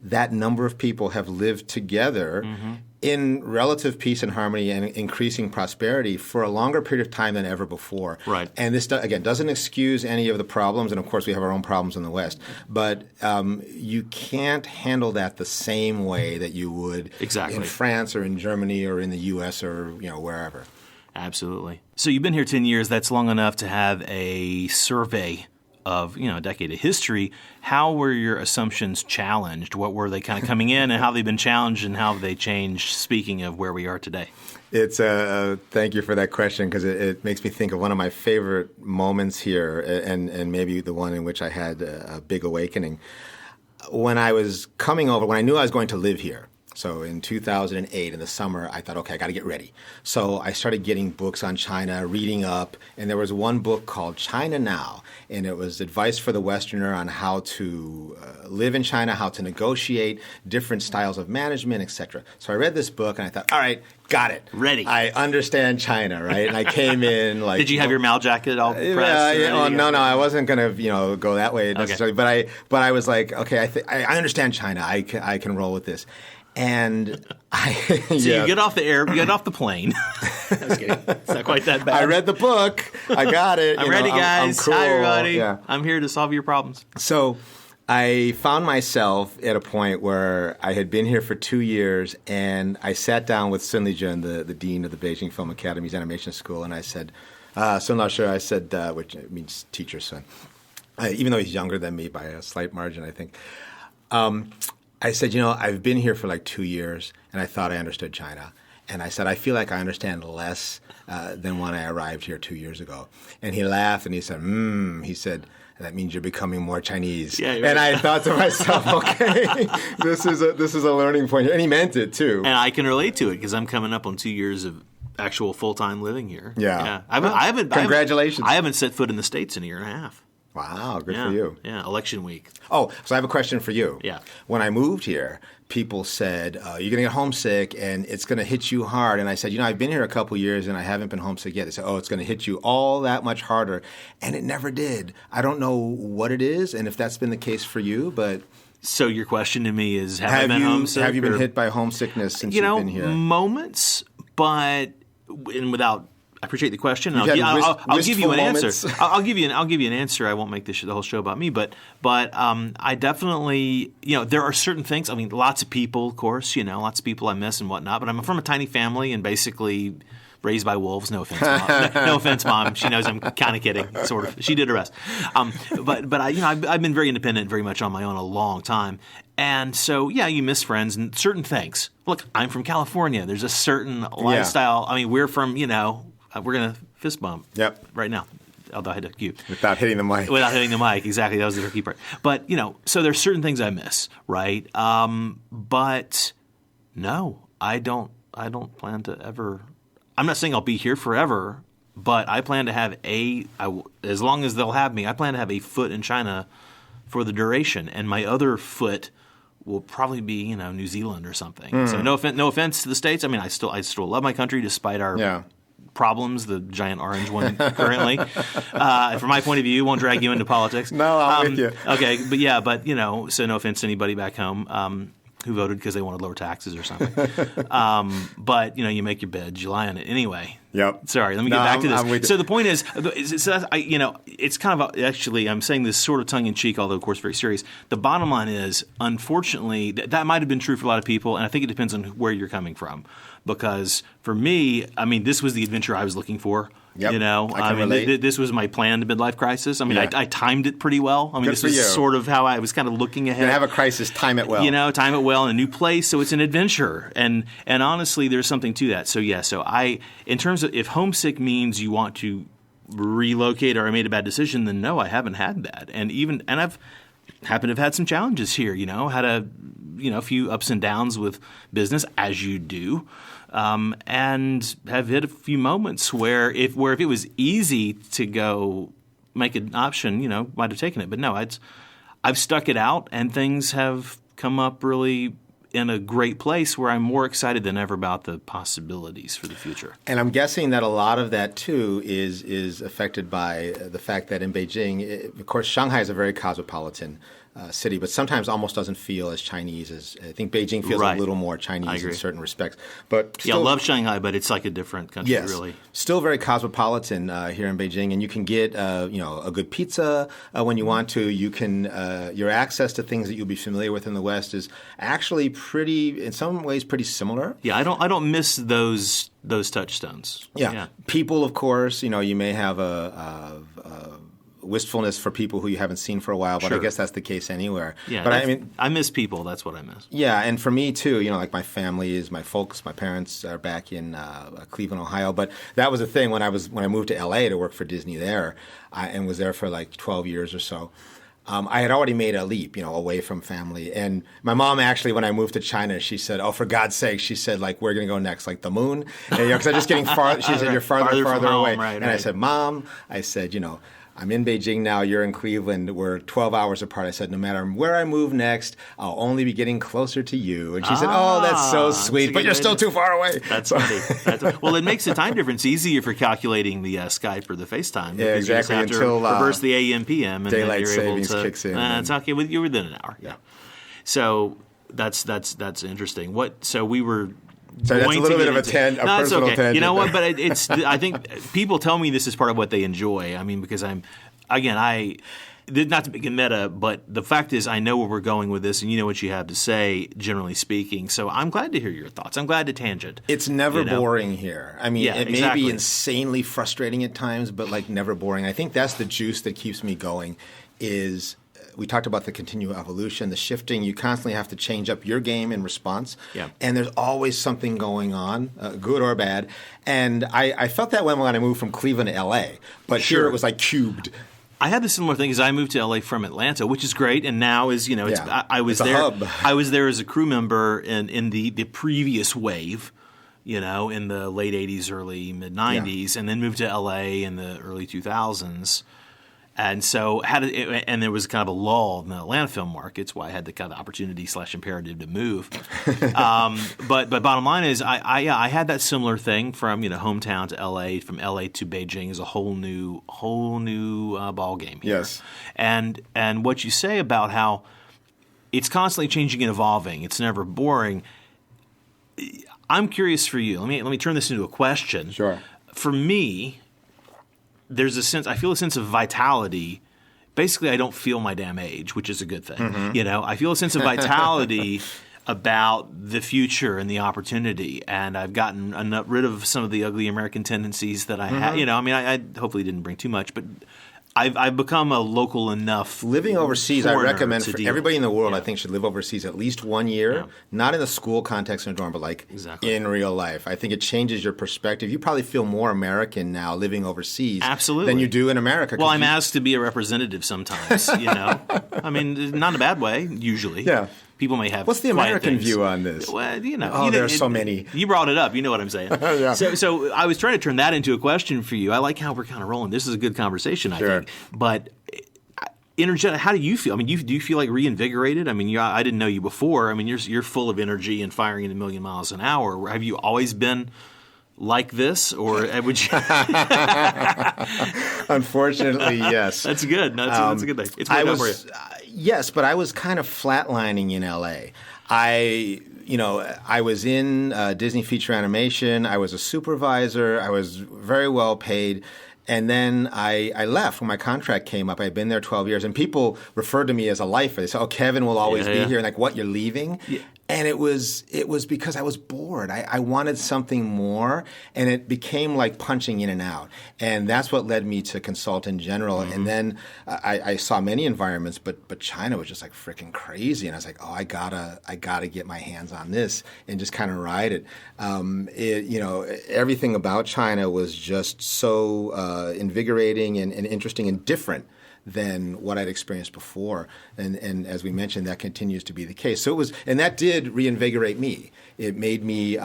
that number of people have lived together in relative peace and harmony and increasing prosperity for a longer period of time than ever before. Right. And this, again, doesn't excuse any of the problems, and of course we have our own problems in the West, but you can't handle that the same way that you would in France or in Germany or in the U.S. or wherever. Absolutely. So you've been here 10 years. That's long enough to have a survey of, a decade of history. How were your assumptions challenged? What were they kind of coming in, and how have they been challenged, and how have they changed, speaking of where we are today? It's thank you for that question, because it makes me think of one of my favorite moments here, and maybe the one in which I had a big awakening. When I was coming over, when I knew I was going to live here, so in 2008, in the summer, I thought, okay, I got to get ready. So I started getting books on China, reading up, and there was one book called China Now, and it was advice for the Westerner on how to live in China, how to negotiate, different styles of management, etc. So I read this book, and I thought, all right, got it. Ready. I understand China, right? And I came in like... Did you have your Mal jacket all pressed? Well, no, I wasn't going to go that way necessarily. Okay. But I was like, okay, I understand China. I can roll with this. And you get off the plane. I was kidding. It's not quite that bad. I read the book. I got it. I'm ready, guys. I'm cool. Hi, everybody. Yeah. I'm here to solve your problems. So I found myself at a point where I had been here for 2 years, and I sat down with Sun Lijun, the dean of the Beijing Film Academy's animation school, and I said, Sun Lao-shi, I said, which means teacher Sun, even though he's younger than me by a slight margin, I think. I said, I've been here for like 2 years, and I thought I understood China. And I said, I feel like I understand less than when I arrived here 2 years ago. And he laughed, and he said, he said, that means you're becoming more Chinese. Yeah, and I thought to myself, okay, this is a learning point. And he meant it, too. And I can relate to it, because I'm coming up on 2 years of actual full-time living here. Yeah. Congratulations. I haven't set foot in the States in a year and a half. Wow, good for you. Yeah, election week. Oh, so I have a question for you. Yeah. When I moved here, people said, you're going to get homesick and it's going to hit you hard. And I said, I've been here a couple years and I haven't been homesick yet. They said, it's going to hit you all that much harder. And it never did. I don't know what it is and if that's been the case for you, but... So your question to me is, have I been homesick? Have you been hit by homesickness since you've been here? Moments, but without... I appreciate the question. I'll give you an answer. I'll give you an answer. I won't make the whole show about me, but I definitely, there are certain things. I mean, lots of people, of course, lots of people I miss and whatnot. But I'm from a tiny family and basically raised by wolves. No offense, Mom. No offense, Mom. She knows I'm kind of kidding, sort of. She did her best. But I've been very independent, very much on my own a long time. And so, you miss friends and certain things. Look, I'm from California. There's a certain lifestyle. I mean, we're from, we're going to fist bump right now, although I had to cue. Without hitting the mic. Without hitting the mic, exactly. That was the tricky part. But, so there's certain things I miss, right? But no, I don't plan to ever I'm not saying I'll be here forever, but I plan to have as long as they'll have me, I plan to have a foot in China for the duration, and my other foot will probably be, New Zealand or something. So no offense to the States. I mean, I still love my country despite our problems, the giant orange one currently. From my point of view, won't drag you into politics. No, I'm with you. Okay, but so no offense to anybody back home who voted because they wanted lower taxes or something. But you make your bed, you lie on it anyway. Yep. Sorry, let me get back to this. So the point is, it's kind of actually, I'm saying this sort of tongue in cheek, although of course very serious. The bottom line is, unfortunately, that might have been true for a lot of people, and I think it depends on where you're coming from. Because for me, I mean, this was the adventure I was looking for. Yep. I can relate. This was my planned midlife crisis. I mean, I timed it pretty well. I mean, this was sort of how I was kind of looking ahead. You have a crisis, time it well. Time it well in a new place, so it's an adventure. And honestly, there's something to that. So in terms of if homesick means you want to relocate or I made a bad decision, then no, I haven't had that. And I've happened to have had some challenges here. Had a few ups and downs with business, as you do. And have hit a few moments where if it was easy to go make an option, might have taken it. But no, I've stuck it out, and things have come up really in a great place where I'm more excited than ever about the possibilities for the future. And I'm guessing that a lot of that, too, is affected by the fact that in Beijing, of course, Shanghai is a very cosmopolitan city, but sometimes almost doesn't feel as Chinese as I think Beijing feels a little more Chinese in certain respects. But still, I love Shanghai, but it's like a different country, really. Still very cosmopolitan here in Beijing, and you can get a good pizza when you want to. You can your access to things that you'll be familiar with in the West is actually in some ways pretty similar. Yeah, I don't miss those touchstones. Yeah. People, of course, you may have a wistfulness for people who you haven't seen for a while, but I guess that's the case anywhere. Yeah, but I miss people. That's what I miss. Yeah, and for me too. Like my family my parents are back in Cleveland, Ohio. But that was the thing when I moved to LA to work for Disney there, and was there for like 12 years or so. I had already made a leap, away from family. And my mom actually, when I moved to China, she said, "Oh, for God's sake," she said, "like, we're going to go next, like the moon." Because I'm just getting far. She said, "You're farther away." Right, I said, "Mom," I said, I'm in Beijing now, you're in Cleveland, we're 12 hours apart. I said, no matter where I move next, I'll only be getting closer to you. And she said, oh, that's so sweet, but you're still too far away. That's funny. Well, it makes the time difference easier for calculating the Skype or the FaceTime. Yeah, exactly. You just have to reverse the AM, PM, and daylight then you're savings able to, kicks in. It's okay. You're within an hour. Yeah. So that's interesting. So we were... So that's a little bit of a personal tangent. You know what? But I think people tell me this is part of what they enjoy. I mean, because not to make it meta, but the fact is I know where we're going with this, and you know what you have to say, generally speaking. So I'm glad to hear your thoughts. I'm glad to tangent. It's never boring here. I mean, it may be insanely frustrating at times, but like never boring. I think that's the juice that keeps me going is – we talked about the continual evolution, the shifting. You constantly have to change up your game in response. Yeah. And there's always something going on, good or bad. And I felt that way when I moved from Cleveland to L.A. But here it was like cubed. I had the similar thing as I moved to LA from Atlanta, which is great, and now is I was it's there. A hub. I was there as a crew member in the previous wave, in the late '80s, early mid '90s, and then moved to LA in the early 2000s. And so and there was kind of a lull in the Atlanta film market. It's why I had the kind of opportunity / imperative to move. But bottom line is, I had that similar thing from hometown to LA, from LA to Beijing is a whole new ball game here. Yes. And what you say about how it's constantly changing and evolving, it's never boring. I'm curious for you. Let me turn this into a question. Sure. For me, I feel a sense of vitality. Basically, I don't feel my damn age, which is a good thing. Mm-hmm. I feel a sense of vitality about the future and the opportunity, and I've gotten rid of some of the ugly American tendencies that I had. I hopefully didn't bring too much, but I've become a local enough. Living overseas, I recommend for everybody in the world. I think should live overseas at least 1 year, not in the school context in a dorm, but in real life. I think it changes your perspective. You probably feel more American now living overseas, than you do in America. Well, I'm asked to be a representative sometimes. I mean, not in a bad way usually. Yeah. people may have. What's the quiet American things. view on this? Well, there are so many. You brought it up. You know what I'm saying. Yeah. So I was trying to turn that into a question for you. I like how we're kind of rolling. This is a good conversation, I think. But energetic. How do you feel? I mean, do you feel like reinvigorated? I mean, I didn't know you before. I mean, you're full of energy and firing at 1,000,000 miles an hour. Have you always been like this, or would you? Unfortunately, yes. That's good. That's a good thing. It's worked out for you. Yes, but I was kind of flatlining in LA. I was in Disney feature animation. I was a supervisor. I was very well paid. And then I left when my contract came up. I had been there 12 years. And people referred to me as a lifer. They said, "Oh, Kevin will always be here." And like, "What, you're leaving?" Yeah. And it was because I was bored. I wanted something more, and it became like punching in and out. And that's what led me to consult in general. Mm-hmm. And then I saw many environments, but China was just like freaking crazy. And I was like, "Oh, I gotta get my hands on this and just kind of ride it." Everything about China was just so invigorating and interesting and different than what I'd experienced before. And as we mentioned, that continues to be the case. So and that did reinvigorate me. It made me,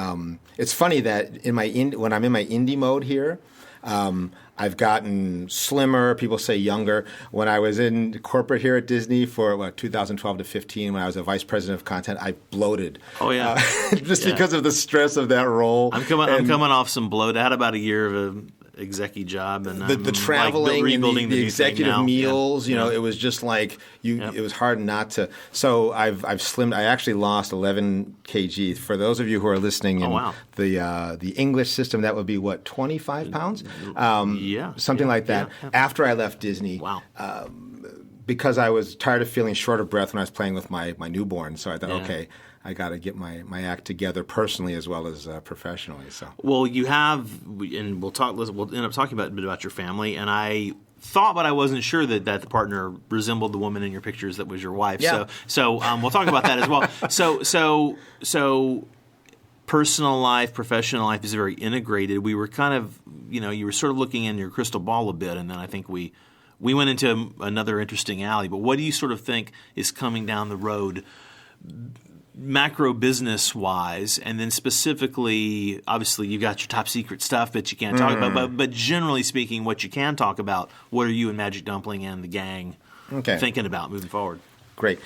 it's funny that when I'm in my indie mode here, I've gotten slimmer. People say younger. When I was in corporate here at Disney for 2012 to 15, when I was a vice president of content, I bloated. Oh yeah, because of the stress of that role. I'm coming off some bloat. I had about a year of a executive job, and the traveling, rebuilding and the executive meals. Yeah. It was just like it was hard not to. So I've slimmed. I actually lost 11 kg. For those of you who are listening in the English system, that would be 25 pounds. Something like that. Yeah. After I left Disney. Wow. Because I was tired of feeling short of breath when I was playing with my newborn, so I thought, okay, I got to get my act together personally as well as professionally. So, well, you have, and we'll end up talking a bit about your family. And I thought, but I wasn't sure that the partner resembled the woman in your pictures that was your wife. Yeah. So we'll talk about that as well. So. Personal life, professional life is very integrated. We were kind of, you were sort of looking in your crystal ball a bit, and then I think we went into another interesting alley. But what do you sort of think is coming down the road, macro business wise, and then specifically, obviously, you've got your top secret stuff that you can't talk about. But generally speaking, what you can talk about, what are you and Magic Dumpling and the gang thinking about moving forward? Great.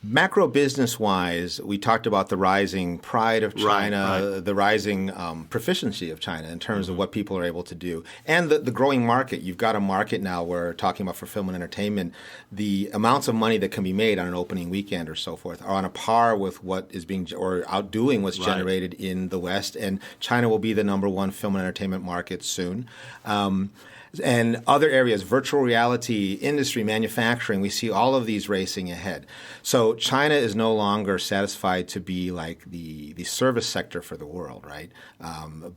Macro business-wise, we talked about the rising pride of China, the rising proficiency of China in terms of what people are able to do, and the growing market. You've got a market now where, talking about for film and entertainment, the amounts of money that can be made on an opening weekend or so forth are on a par with what is or outdoing what's generated in the West, and China will be the number one film and entertainment market soon. And other areas, virtual reality, industry, manufacturing, we see all of these racing ahead. So China is no longer satisfied to be like the service sector for the world, right?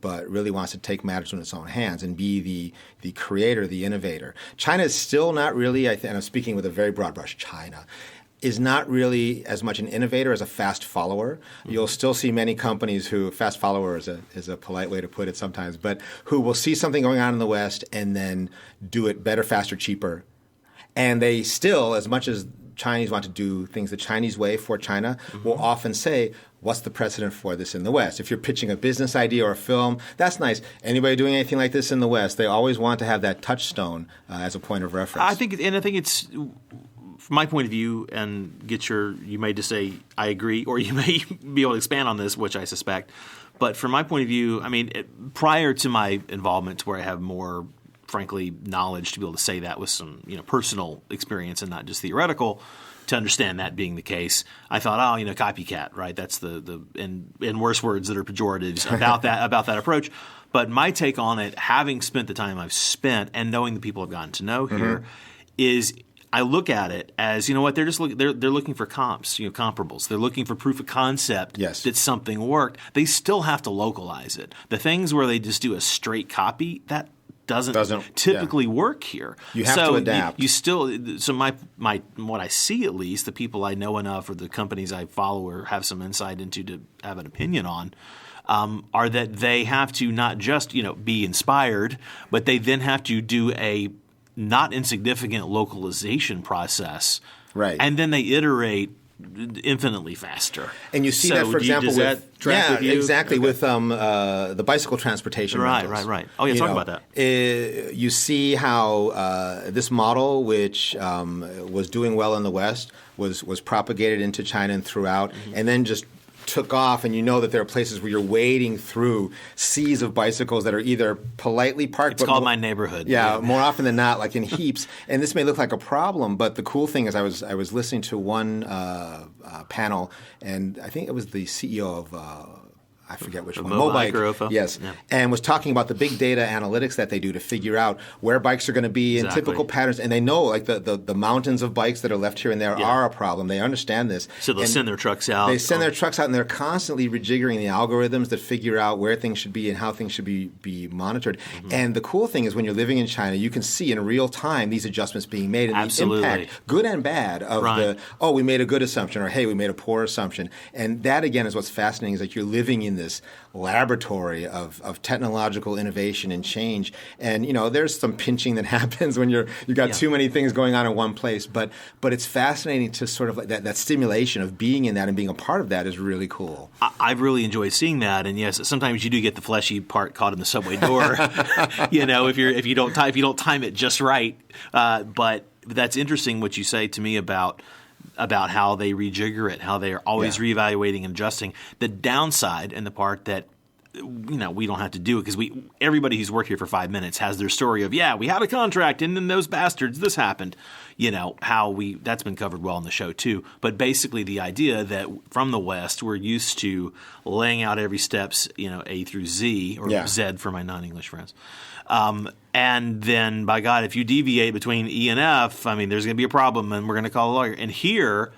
But really wants to take matters in its own hands and be the creator, the innovator. China is still not really, and I'm speaking with a very broad brush, China is not really as much an innovator as a fast follower. Mm-hmm. You'll still see many companies who, fast follower is a polite way to put it sometimes, but who will see something going on in the West and then do it better, faster, cheaper. And they still, as much as Chinese want to do things the Chinese way for China, will often say, what's the precedent for this in the West? If you're pitching a business idea or a film, that's nice. Anybody doing anything like this in the West, they always want to have that touchstone as a point of reference. I think it's... From my point of view, and you may just say, I agree, or you may be able to expand on this, which I suspect. But from my point of view, I mean, prior to my involvement, to where I have more, frankly, knowledge to be able to say that with some personal experience and not just theoretical, to understand that being the case, I thought, copycat, right? That's the in worse words that are pejoratives about that approach. But my take on it, having spent the time I've spent and knowing the people I've gotten to know here, is I look at it as, they're just they're looking for comps, comparables. They're looking for proof of concept that something worked. They still have to localize it. The things where they just do a straight copy, that doesn't typically work here. You have to adapt. So my what I see, at least, the people I know enough or the companies I follow or have some insight into to have an opinion on, are that they have to not just be inspired, but they then have to do a not insignificant localization process. Right. And then they iterate infinitely faster. And you see that, for example, does that track with you? exactly, Okay. with the bicycle transportation rentals. Right. Oh, yeah, talk about that. You see how this model, which was doing well in the West, was propagated into China and throughout, and then just took off, and you know that there are places where you're wading through seas of bicycles that are either politely parked. It's called my neighborhood. Yeah, more often than not, like in heaps. And this may look like a problem, but the cool thing is I was listening to one panel, and I think it was the CEO of I forget which one. Mobike or OFO? Yes. Yeah. And was talking about the big data analytics that they do to figure out where bikes are going to be in typical patterns. And they know like the mountains of bikes that are left here and there are a problem. They understand this. So they'll send their trucks out. They send their trucks out, and they're constantly rejiggering the algorithms that figure out where things should be and how things should be monitored. And the cool thing is when you're living in China, you can see in real time these adjustments being made and Absolutely. the impact, good and bad, of we made a good assumption, or hey, we made a poor assumption. And that, again, is what's fascinating, is like you're living in this laboratory of technological innovation and change. And, you know, there's some pinching that happens when you've got too many things going on in one place. But it's fascinating to sort of like that stimulation of being in that and being a part of that is really cool. I've really enjoyed seeing that, and yes, sometimes you do get the fleshy part caught in the subway door. You know, if you don't time it just right. But that's interesting what you say to me about how they rejigger it, how they are always reevaluating and adjusting. The downside, and the part that we don't have to do it, because everybody who's worked here for 5 minutes has their story of we had a contract and then those bastards this happened. That's been covered well in the show too. But basically the idea that from the West we're used to laying out every steps, A through Z, or Z for my non-English friends. And then, by God, if you deviate between E and F, I mean, there's going to be a problem, and we're going to call a lawyer. And here,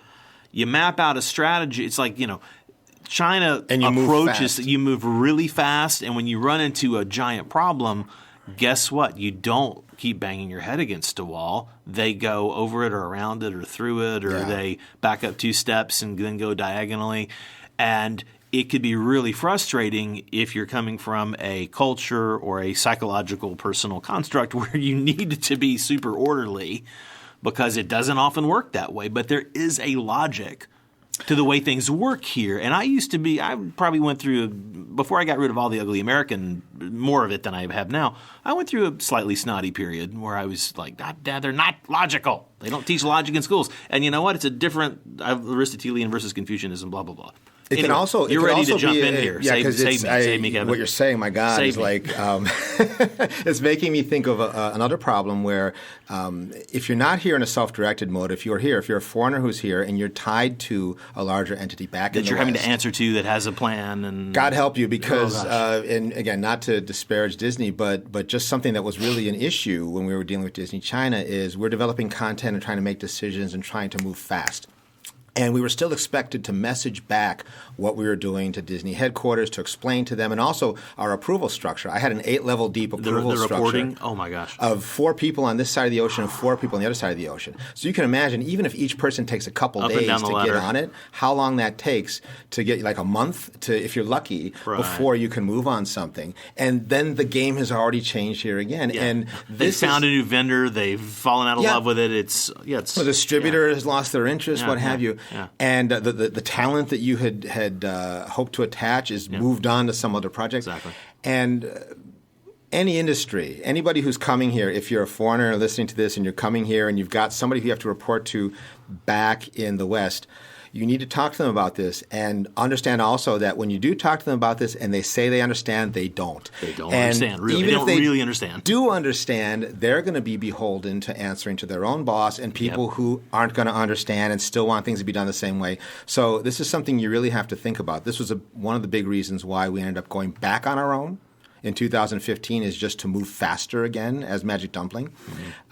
you map out a strategy. It's like, China approaches, you move really fast, and when you run into a giant problem, guess what? You don't keep banging your head against a wall. They go over it or around it or through it, or they back up 2 steps and then go diagonally. And it could be really frustrating if you're coming from a culture or a psychological personal construct where you need to be super orderly, because it doesn't often work that way. But there is a logic to the way things work here. And I probably went through, before I got rid of all the ugly American, more of it than I have now, I went through a slightly snotty period where I was like, Dad, they're not logical. They don't teach logic in schools. And you know what? It's a different Aristotelian versus Confucianism, blah, blah, blah. You're ready to jump in here. Yeah, save me, Kevin. What you're saying, my God, is like it's making me think of another problem where if you're not here in a self-directed mode, if you're a foreigner who's here and you're tied to a larger entity back in the West, that you're having to answer to, that has a plan, and God help you, because and again, not to disparage Disney, but just something that was really an issue when we were dealing with Disney China is we're developing content and trying to make decisions and trying to move fast. And we were still expected to message back what we were doing to Disney headquarters, to explain to them, and also our approval structure. I had an 8-level deep approval the structure. Reporting? Oh, my gosh. Of 4 people on this side of the ocean and 4 people on the other side of the ocean. So you can imagine, even if each person takes a couple days to get on it, how long that takes to get, like a month, to, if you're lucky, before you can move on something. And then the game has already changed here again. Yeah. And they found a new vendor. They've fallen out of love with it. The distributor has lost their interest, what have you. Yeah. And the talent that you had hoped to attach is moved on to some other project. Exactly. And any industry, anybody who's coming here, if you're a foreigner listening to this and you're coming here and you've got somebody who you have to report to back in the West, you need to talk to them about this and understand also that when you do talk to them about this and they say they understand, they don't. They don't understand. Really. They don't really understand. Do understand, they're going to be beholden to answering to their own boss and people who aren't going to understand and still want things to be done the same way. So this is something you really have to think about. This was one of the big reasons why we ended up going back on our own in 2015, is just to move faster again as Magic Dumpling.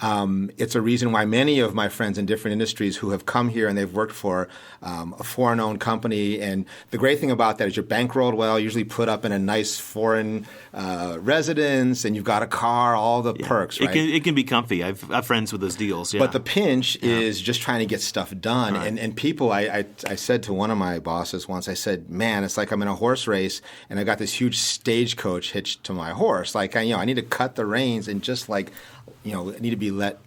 Mm-hmm. It's a reason why many of my friends in different industries who have come here and they've worked for a foreign-owned company, and the great thing about that is you're bankrolled well, usually put up in a nice foreign residence, and you've got a car, all the perks, right? It can be comfy. I've friends with those deals, But the pinch is just trying to get stuff done. Right. And people, I said to one of my bosses once, I said, man, it's like I'm in a horse race, and I got this huge stagecoach hitched to my horse. Like, I need to cut the reins and just I need to be let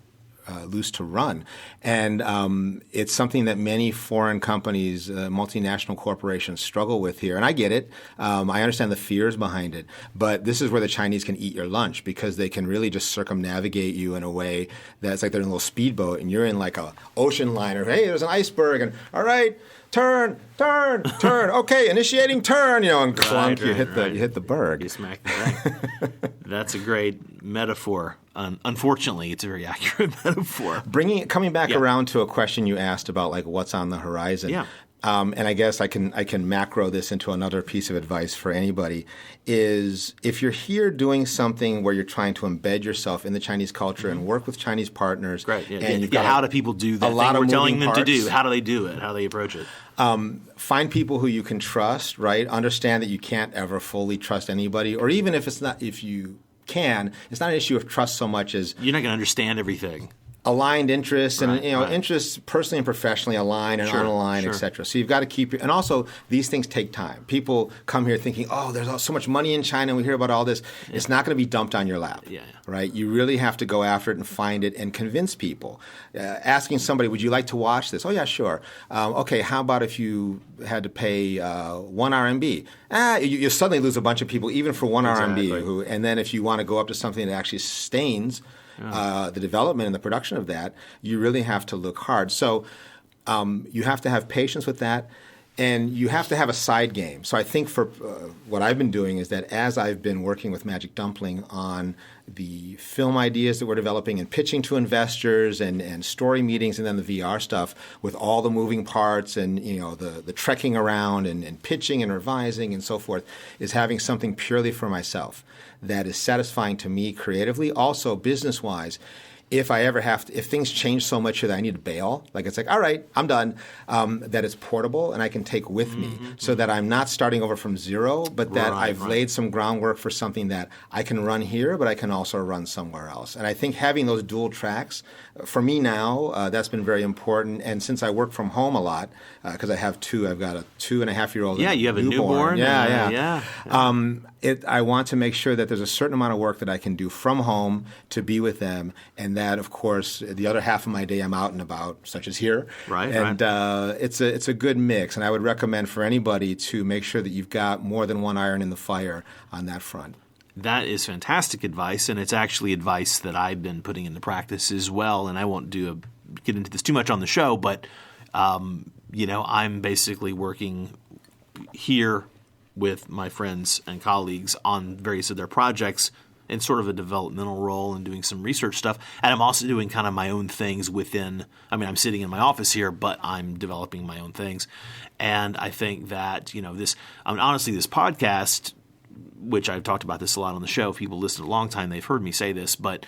loose to run. And it's something that many foreign companies, multinational corporations struggle with here. And I get it. I understand the fears behind it. But this is where the Chinese can eat your lunch because they can really just circumnavigate you in a way that's like they're in a little speedboat and you're in like a ocean liner. Hey, there's an iceberg. And all right, turn. Okay, initiating turn. And clunk, you hit the berg. You smack the berg. That's a great metaphor. Unfortunately, it's a very accurate metaphor. Coming back around to a question you asked about like what's on the horizon. Yeah. And I guess I can macro this into another piece of advice for anybody is if you're here doing something where you're trying to embed yourself in the Chinese culture and work with Chinese partners. Right. Yeah. And you've got how do people do that thing we're telling them to do? How do they do it? How do they approach it? Find people who you can trust, right? Understand that you can't ever fully trust anybody, or even if you can, it's not an issue of trust so much as you're not going to understand everything. Aligned interests and interests personally and professionally aligned and unaligned, etc. So you've got to keep and also these things take time. People come here thinking, oh, there's so much money in China and we hear about all this. Yeah. It's not going to be dumped on your lap, right? You really have to go after it and find it and convince people. Asking somebody, would you like to watch this? Oh yeah, sure. Okay, how about if you had to pay 1 RMB? You suddenly lose a bunch of people even for 1 RMB. And then if you want to go up to something that actually sustains the development and the production of that, you really have to look hard. So you have to have patience with that, and you have to have a side game. So I think for what I've been doing is that as I've been working with Magic Dumpling on the film ideas that we're developing and pitching to investors and story meetings and then the VR stuff with all the moving parts and the trekking around and pitching and revising and so forth, is having something purely for myself that is satisfying to me creatively, also business-wise. If things change so much that I need to bail, like it's like, all right, I'm done, that it's portable and I can take with me so that I'm not starting over from zero, but that I've laid some groundwork for something that I can run here, but I can also run somewhere else. And I think having those dual tracks, for me now, that's been very important. And since I work from home a lot, because I have I've got a 2.5-year-old and you have a newborn. Yeah. I want to make sure that there's a certain amount of work that I can do from home to be with them, and that, of course, the other half of my day I'm out and about, such as here. It's a good mix, and I would recommend for anybody to make sure that you've got more than one iron in the fire on that front. That is fantastic advice, and it's actually advice that I've been putting into practice as well. And I won't get into this too much on the show, but I'm basically working here with my friends and colleagues on various of their projects in sort of a developmental role and doing some research stuff. And I'm also doing kind of my own things within – I'm sitting in my office here, but I'm developing my own things. And I think that, honestly, this podcast, which I've talked about this a lot on the show, if people listen a long time, they've heard me say this. But,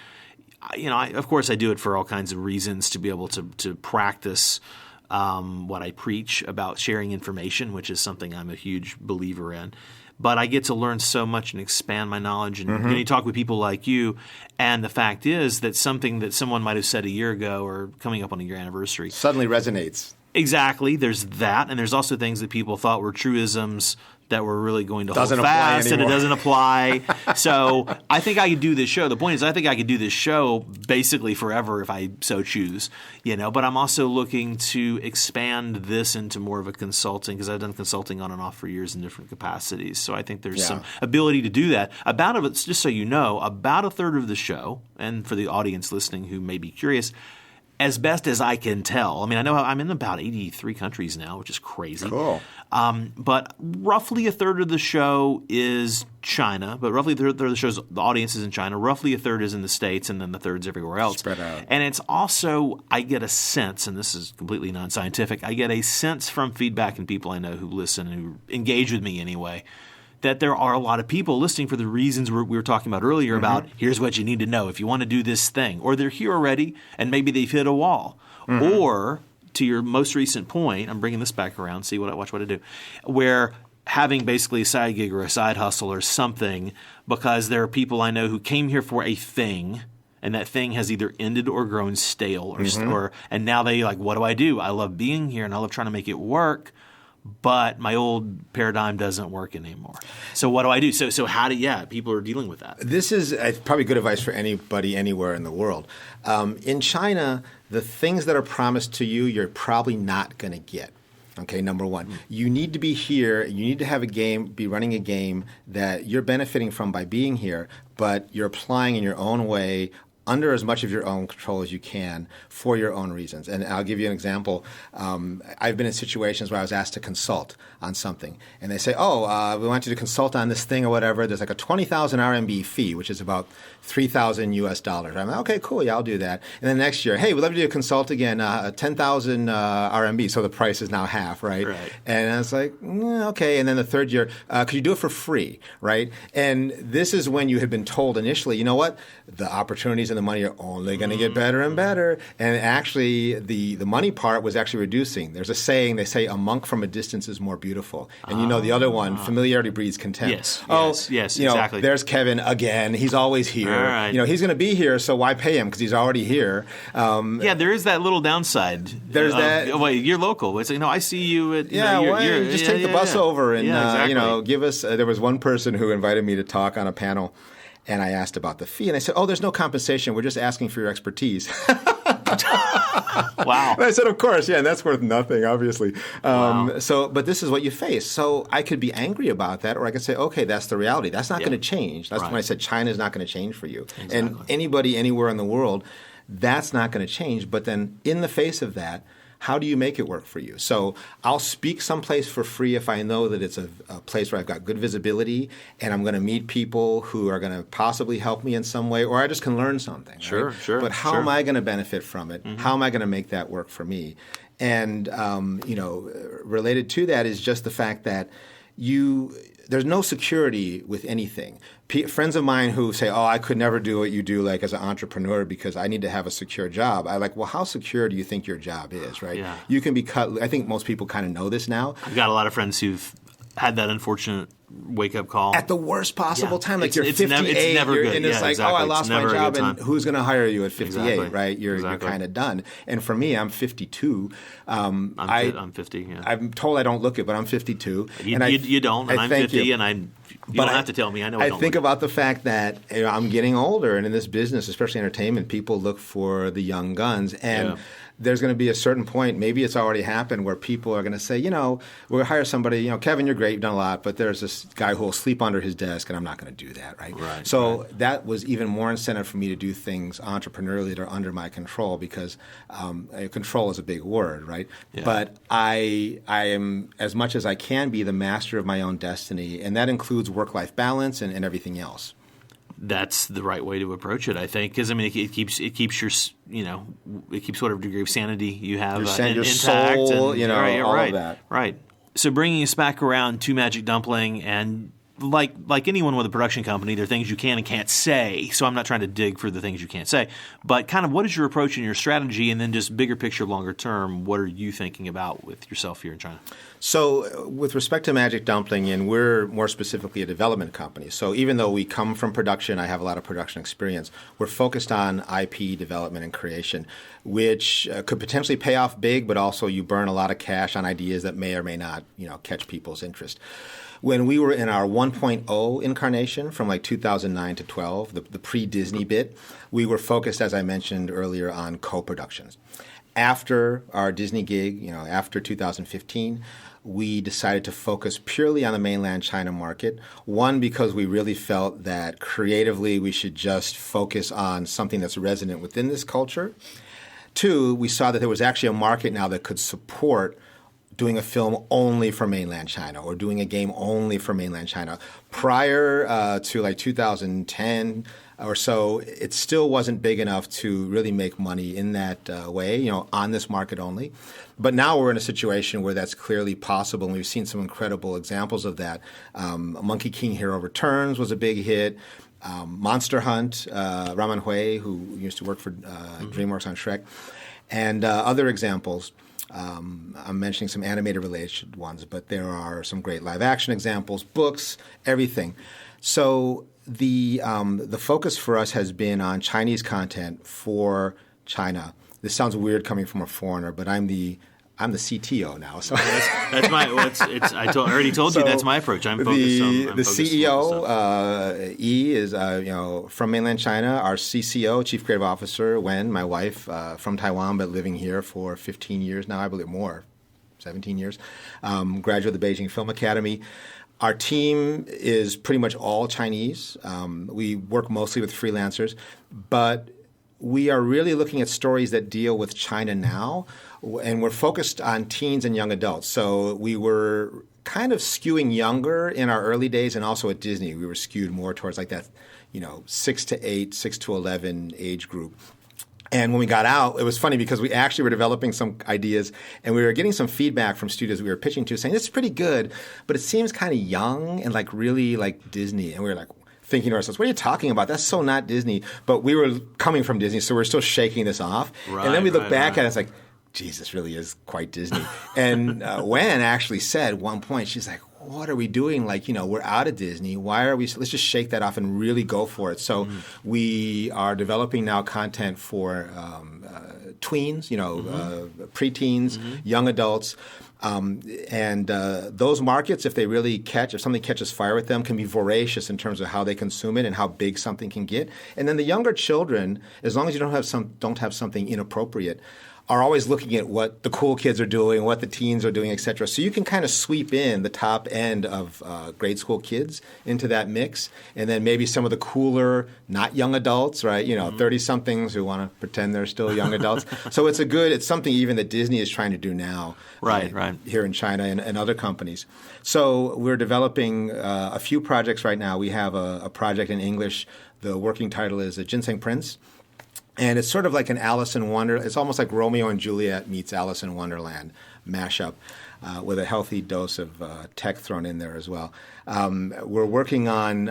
of course I do it for all kinds of reasons to be able to practice what I preach about sharing information, which is something I'm a huge believer in. But I get to learn so much and expand my knowledge. And you talk with people like you, and the fact is that something that someone might have said a year ago or coming up on a year anniversary suddenly resonates. Exactly. There's that. And there's also things that people thought were truisms that were really going to doesn't hold fast, and it doesn't apply. So I think I could do this show. The point is I think I could do this show basically forever if I so choose, But I'm also looking to expand this into more of a consulting, because I've done consulting on and off for years in different capacities. So I think there's some ability to do that. Just so you know, about a third of the show, and for the audience listening who may be curious, as best as I can tell. I know I'm in about 83 countries now, which is crazy. Cool. But roughly a third of the show is China, but roughly a third of the show's the audience is in China. Roughly a third is in the States, and then the third's everywhere else. Spread out. And it's also, I get a sense, and this is completely non-scientific, I get a sense from feedback and people I know who listen, who engage with me anyway, that there are a lot of people listening for the reasons we were talking about earlier about here's what you need to know if you want to do this thing. Or they're here already and maybe they've hit a wall. Or, to your most recent point, I'm bringing this back around, watch what I do, where having basically a side gig or a side hustle or something, because there are people I know who came here for a thing, and that thing has either ended or grown stale, or and now they like, what do? I love being here and I love trying to make it work. but my old paradigm doesn't work anymore. So what do I do? So how do people are dealing with that? This is probably good advice for anybody anywhere in the world. In China, the things that are promised to you, you're probably not going to get. Okay, number one, you need to be here. You need to have a game, be running a game that you're benefiting from by being here, but you're applying in your own way, under as much of your own control as you can for your own reasons. And I'll give you an example. I've been in situations where I was asked to consult on something. And they say, we want you to consult on this thing or whatever. There's like a 20,000 RMB fee, which is about 3,000 US dollars. I'm like, okay, cool, yeah, I'll do that. And then next year, hey, we'd love you to consult again, 10,000 RMB. So the price is now half, right? And I was like, okay. And then the third year, could you do it for free, right? And this is when you had been told initially, you know what? The opportunities and the money are only going to get better and better. And actually, the money part was actually reducing. There's a saying, they say, a monk from a distance is more beautiful. And the other one, familiarity breeds contempt. Yes, exactly. There's Kevin again. He's always here. All right. He's going to be here, so why pay him? Because he's already here. There is that little downside. There's that. Wait, you're local. It's like, I see you at. Just take the bus over and exactly. Give us. There was one person who invited me to talk on a panel. And I asked about the fee, and I said, there's no compensation. We're just asking for your expertise. Wow. And I said, of course, and that's worth nothing, obviously. Wow. But this is what you face. So I could be angry about that, or I could say, okay, that's the reality. That's not going to change. That's when I said China is not going to change for you. Exactly. And anybody anywhere in the world, that's not going to change. But then in the face of that, how do you make it work for you? So I'll speak someplace for free if I know that it's a place where I've got good visibility and I'm going to meet people who are going to possibly help me in some way, or I just can learn something. Sure. But how am I going to benefit from it? How am I going to make that work for me? And, related to that is just the fact that there's no security with anything. Friends of mine who say, I could never do what you do like as an entrepreneur because I need to have a secure job. I'm like, well, how secure do you think your job is, right? Yeah. You can be cut. I think most people kind of know this now. I've got a lot of friends who've had that unfortunate wake-up call. At the worst possible time. Like you're it's 58. It's never good. And it's like, exactly. I lost my job, and who's going to hire you at 58, Exactly. right? You're kind of done. And for me, I'm 52. I'm 50, yeah. I'm told I don't look it, but I'm 52. You don't, and I'm 50, and you don't have to tell me. I know I don't think about the fact that I'm getting older, and in this business, especially entertainment, people look for the young guns. And there's going to be a certain point, maybe it's already happened, where people are going to say, we'll hire somebody, Kevin, you're great, you've done a lot, but there's this guy who will sleep under his desk, and I'm not going to do that, right? So that was even more incentive for me to do things entrepreneurially that are under my control, because control is a big word, right? Yeah. But I am, as much as I can be, the master of my own destiny, and that includes work-life balance and everything else. That's the right way to approach it, I think, because it keeps your it keeps whatever degree of sanity you have your intact, soul, and, all of that. Right. So bringing us back around to Magic Dumpling, and like anyone with a production company, there are things you can and can't say. So I'm not trying to dig for the things you can't say, but kind of what is your approach and your strategy, and then just bigger picture, longer term, what are you thinking about with yourself here in China? So with respect to Magic Dumpling, and we're more specifically a development company. So even though we come from production, I have a lot of production experience, we're focused on IP development and creation, which could potentially pay off big, but also you burn a lot of cash on ideas that may or may not, catch people's interest. When we were in our 1.0 incarnation from like 2009 to 12, the pre-Disney bit, we were focused, as I mentioned earlier, on co-productions. After our Disney gig, after 2015, we decided to focus purely on the mainland China market. One, because we really felt that creatively we should just focus on something that's resonant within this culture. Two, we saw that there was actually a market now that could support doing a film only for mainland China or doing a game only for mainland China. Prior to like 2010 or so, it still wasn't big enough to really make money in that way, on this market only. But now we're in a situation where that's clearly possible, and we've seen some incredible examples of that. Monkey King Hero Returns was a big hit. Monster Hunt, Raman Hui, who used to work for DreamWorks on Shrek, and other examples. I'm mentioning some animated-related ones, but there are some great live-action examples, books, everything. So the focus for us has been on Chinese content for China. This sounds weird coming from a foreigner, but I'm the I'm the CTO now. So that's my. I already told you that's my approach. I'm focused on the CEO. E is from mainland China. Our CCO, Chief Creative Officer, Wen, my wife, from Taiwan, but living here for 15 years now. I believe more, 17 years. Graduate of the Beijing Film Academy. Our team is pretty much all Chinese. We work mostly with freelancers, but we are really looking at stories that deal with China now, and we're focused on teens and young adults. So we were kind of skewing younger in our early days, and also at Disney, we were skewed more towards like that, 6 to 8, 6 to 11 age group. And when we got out, it was funny because we actually were developing some ideas, and we were getting some feedback from studios we were pitching to saying, this is pretty good, but it seems kind of young and like really like Disney. And we were like thinking to ourselves, what are you talking about? That's so not Disney. But we were coming from Disney, so we're still shaking this off. Right, and then we look back at it, it's like, geez, this really is quite Disney. And Wen actually said at one point, she's like, what are we doing? Like, we're out of Disney. Why are we? Let's just shake that off and really go for it. So we are developing now content for tweens, preteens, young adults. And those markets, if something catches fire with them, can be voracious in terms of how they consume it and how big something can get. And then the younger children, as long as you don't have something inappropriate, are always looking at what the cool kids are doing, what the teens are doing, et cetera. So you can kind of sweep in the top end of grade school kids into that mix, and then maybe some of the cooler, not young adults, right? 30-somethings who want to pretend they're still young adults. So it's something even that Disney is trying to do now, right, here in China and other companies. So we're developing a few projects right now. We have a project in English. The working title is A Ginseng Prince. And it's sort of like an Alice in Wonderland. It's almost like Romeo and Juliet meets Alice in Wonderland mashup with a healthy dose of tech thrown in there as well. We're working on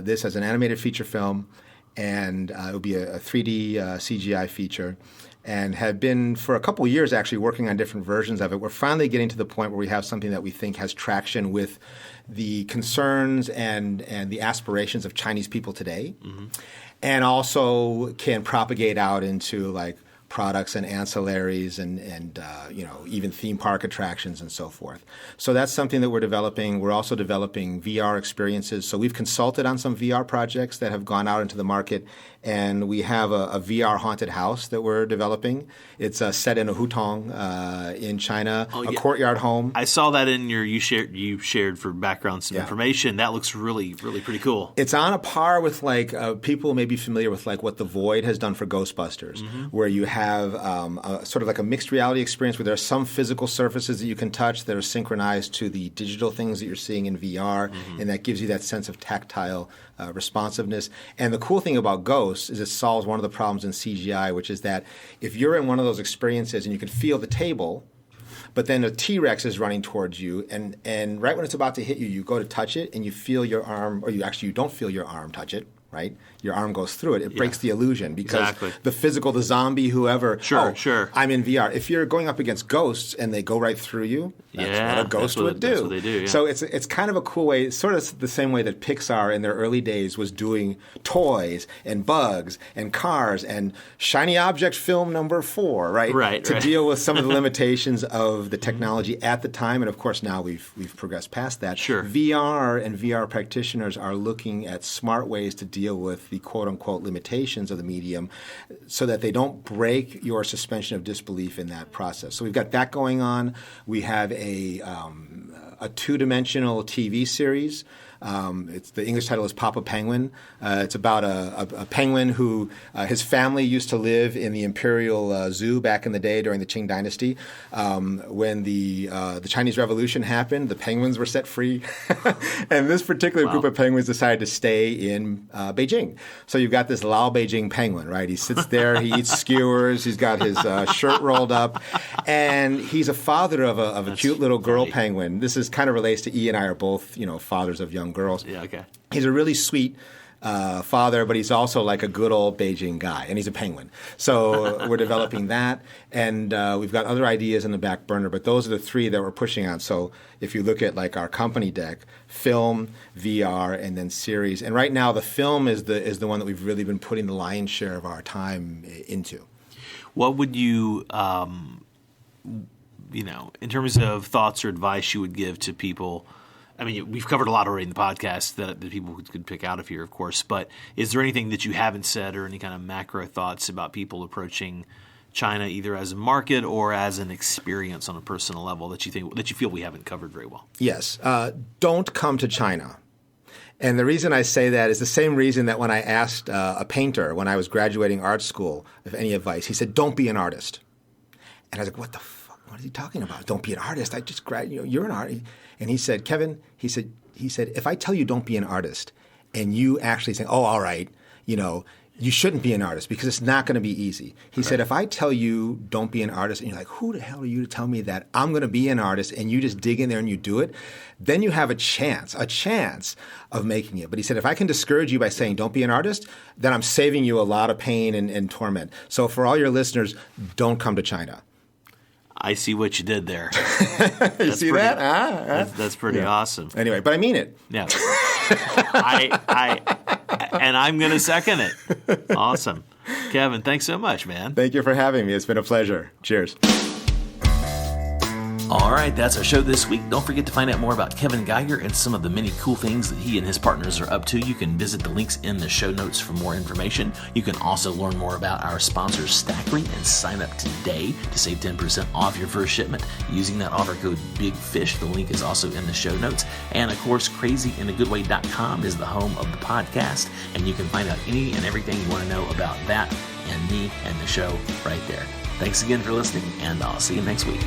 this as an animated feature film, and it will be a 3D CGI feature, and have been for a couple of years actually working on different versions of it. We're finally getting to the point where we have something that we think has traction with the concerns and the aspirations of Chinese people today. Mm-hmm. And also can propagate out into like products and ancillaries and even theme park attractions and so forth. So that's something that we're developing. We're also developing VR experiences. So we've consulted on some VR projects that have gone out into the market, and we have a VR haunted house that we're developing. It's set in a hutong in China, courtyard home. I saw that in you shared for background some information. That looks really, really pretty cool. It's on a par with like people may be familiar with like what The Void has done for Ghostbusters, where you have sort of like a mixed reality experience where there are some physical surfaces that you can touch that are synchronized to the digital things that you're seeing in VR, and that gives you that sense of tactile responsiveness. And the cool thing about Ghosts is it solves one of the problems in CGI, which is that if you're in one of those experiences and you can feel the table, but then a T-Rex is running towards you, and right when it's about to hit you, you go to touch it, and you feel your arm, or you don't feel your arm touch it, right? Your arm goes through it. It breaks the illusion because the physical, the zombie, whoever, sure. I'm in VR. If you're going up against ghosts and they go right through you, that's what a ghost would do. That's what they do, yeah. So it's kind of a cool way, sort of the same way that Pixar in their early days was doing toys and bugs and cars and shiny object film number 4, right? To deal with some of the limitations of the technology at the time. And of course now we've progressed past that. Sure. VR and VR practitioners are looking at smart ways to deal with the quote-unquote limitations of the medium so that they don't break your suspension of disbelief in that process. So we've got that going on. We have a two-dimensional TV series. The English title is Papa Penguin. It's about a penguin who his family used to live in the Imperial Zoo back in the day during the Qing Dynasty. When the Chinese Revolution happened, the penguins were set free, and this particular group of penguins decided to stay in Beijing. So you've got this Lao Beijing penguin, right? He sits there, he eats skewers, he's got his shirt rolled up, and he's a father of a cute little girl penguin. This is kind of relates to E and I are both fathers of young girls. Yeah, okay. He's a really sweet father, but he's also like a good old Beijing guy, and he's a penguin. So we're developing that, and we've got other ideas in the back burner, but those are the 3 that we're pushing on. So if you look at like our company deck, film, VR, and then series, and right now the film is the one that we've really been putting the lion's share of our time into. What would you in terms of thoughts or advice you would give to people. I mean, we've covered a lot already in the podcast that people could pick out of here, of course. But is there anything that you haven't said or any kind of macro thoughts about people approaching China either as a market or as an experience on a personal level that you feel we haven't covered very well? Yes. Don't come to China. And the reason I say that is the same reason that when I asked a painter when I was graduating art school if any advice, he said, don't be an artist. And I was like, what the fuck? What is he talking about? Don't be an artist. I just you're an artist. And he said, Kevin, he said, if I tell you don't be an artist and you actually say, oh, all right, you shouldn't be an artist because it's not going to be easy. He said, if I tell you don't be an artist and you're like, who the hell are you to tell me that I'm going to be an artist, and you just dig in there and you do it, then you have a chance of making it. But he said, if I can discourage you by saying don't be an artist, then I'm saving you a lot of pain and torment. So for all your listeners, don't come to China. I see what you did there. You see that? That's pretty awesome. Anyway, but I mean it. Yeah. And I'm going to second it. Awesome. Kevin, thanks so much, man. Thank you for having me. It's been a pleasure. Cheers. All right, that's our show this week. Don't forget to find out more about Kevin Geiger and some of the many cool things that he and his partners are up to. You can visit the links in the show notes for more information. You can also learn more about our sponsor, Stackery, and sign up today to save 10% off your first shipment using that offer code BIGFISH. The link is also in the show notes. And of course, crazyinagoodway.com is the home of the podcast, and you can find out any and everything you want to know about that and me and the show right there. Thanks again for listening, and I'll see you next week.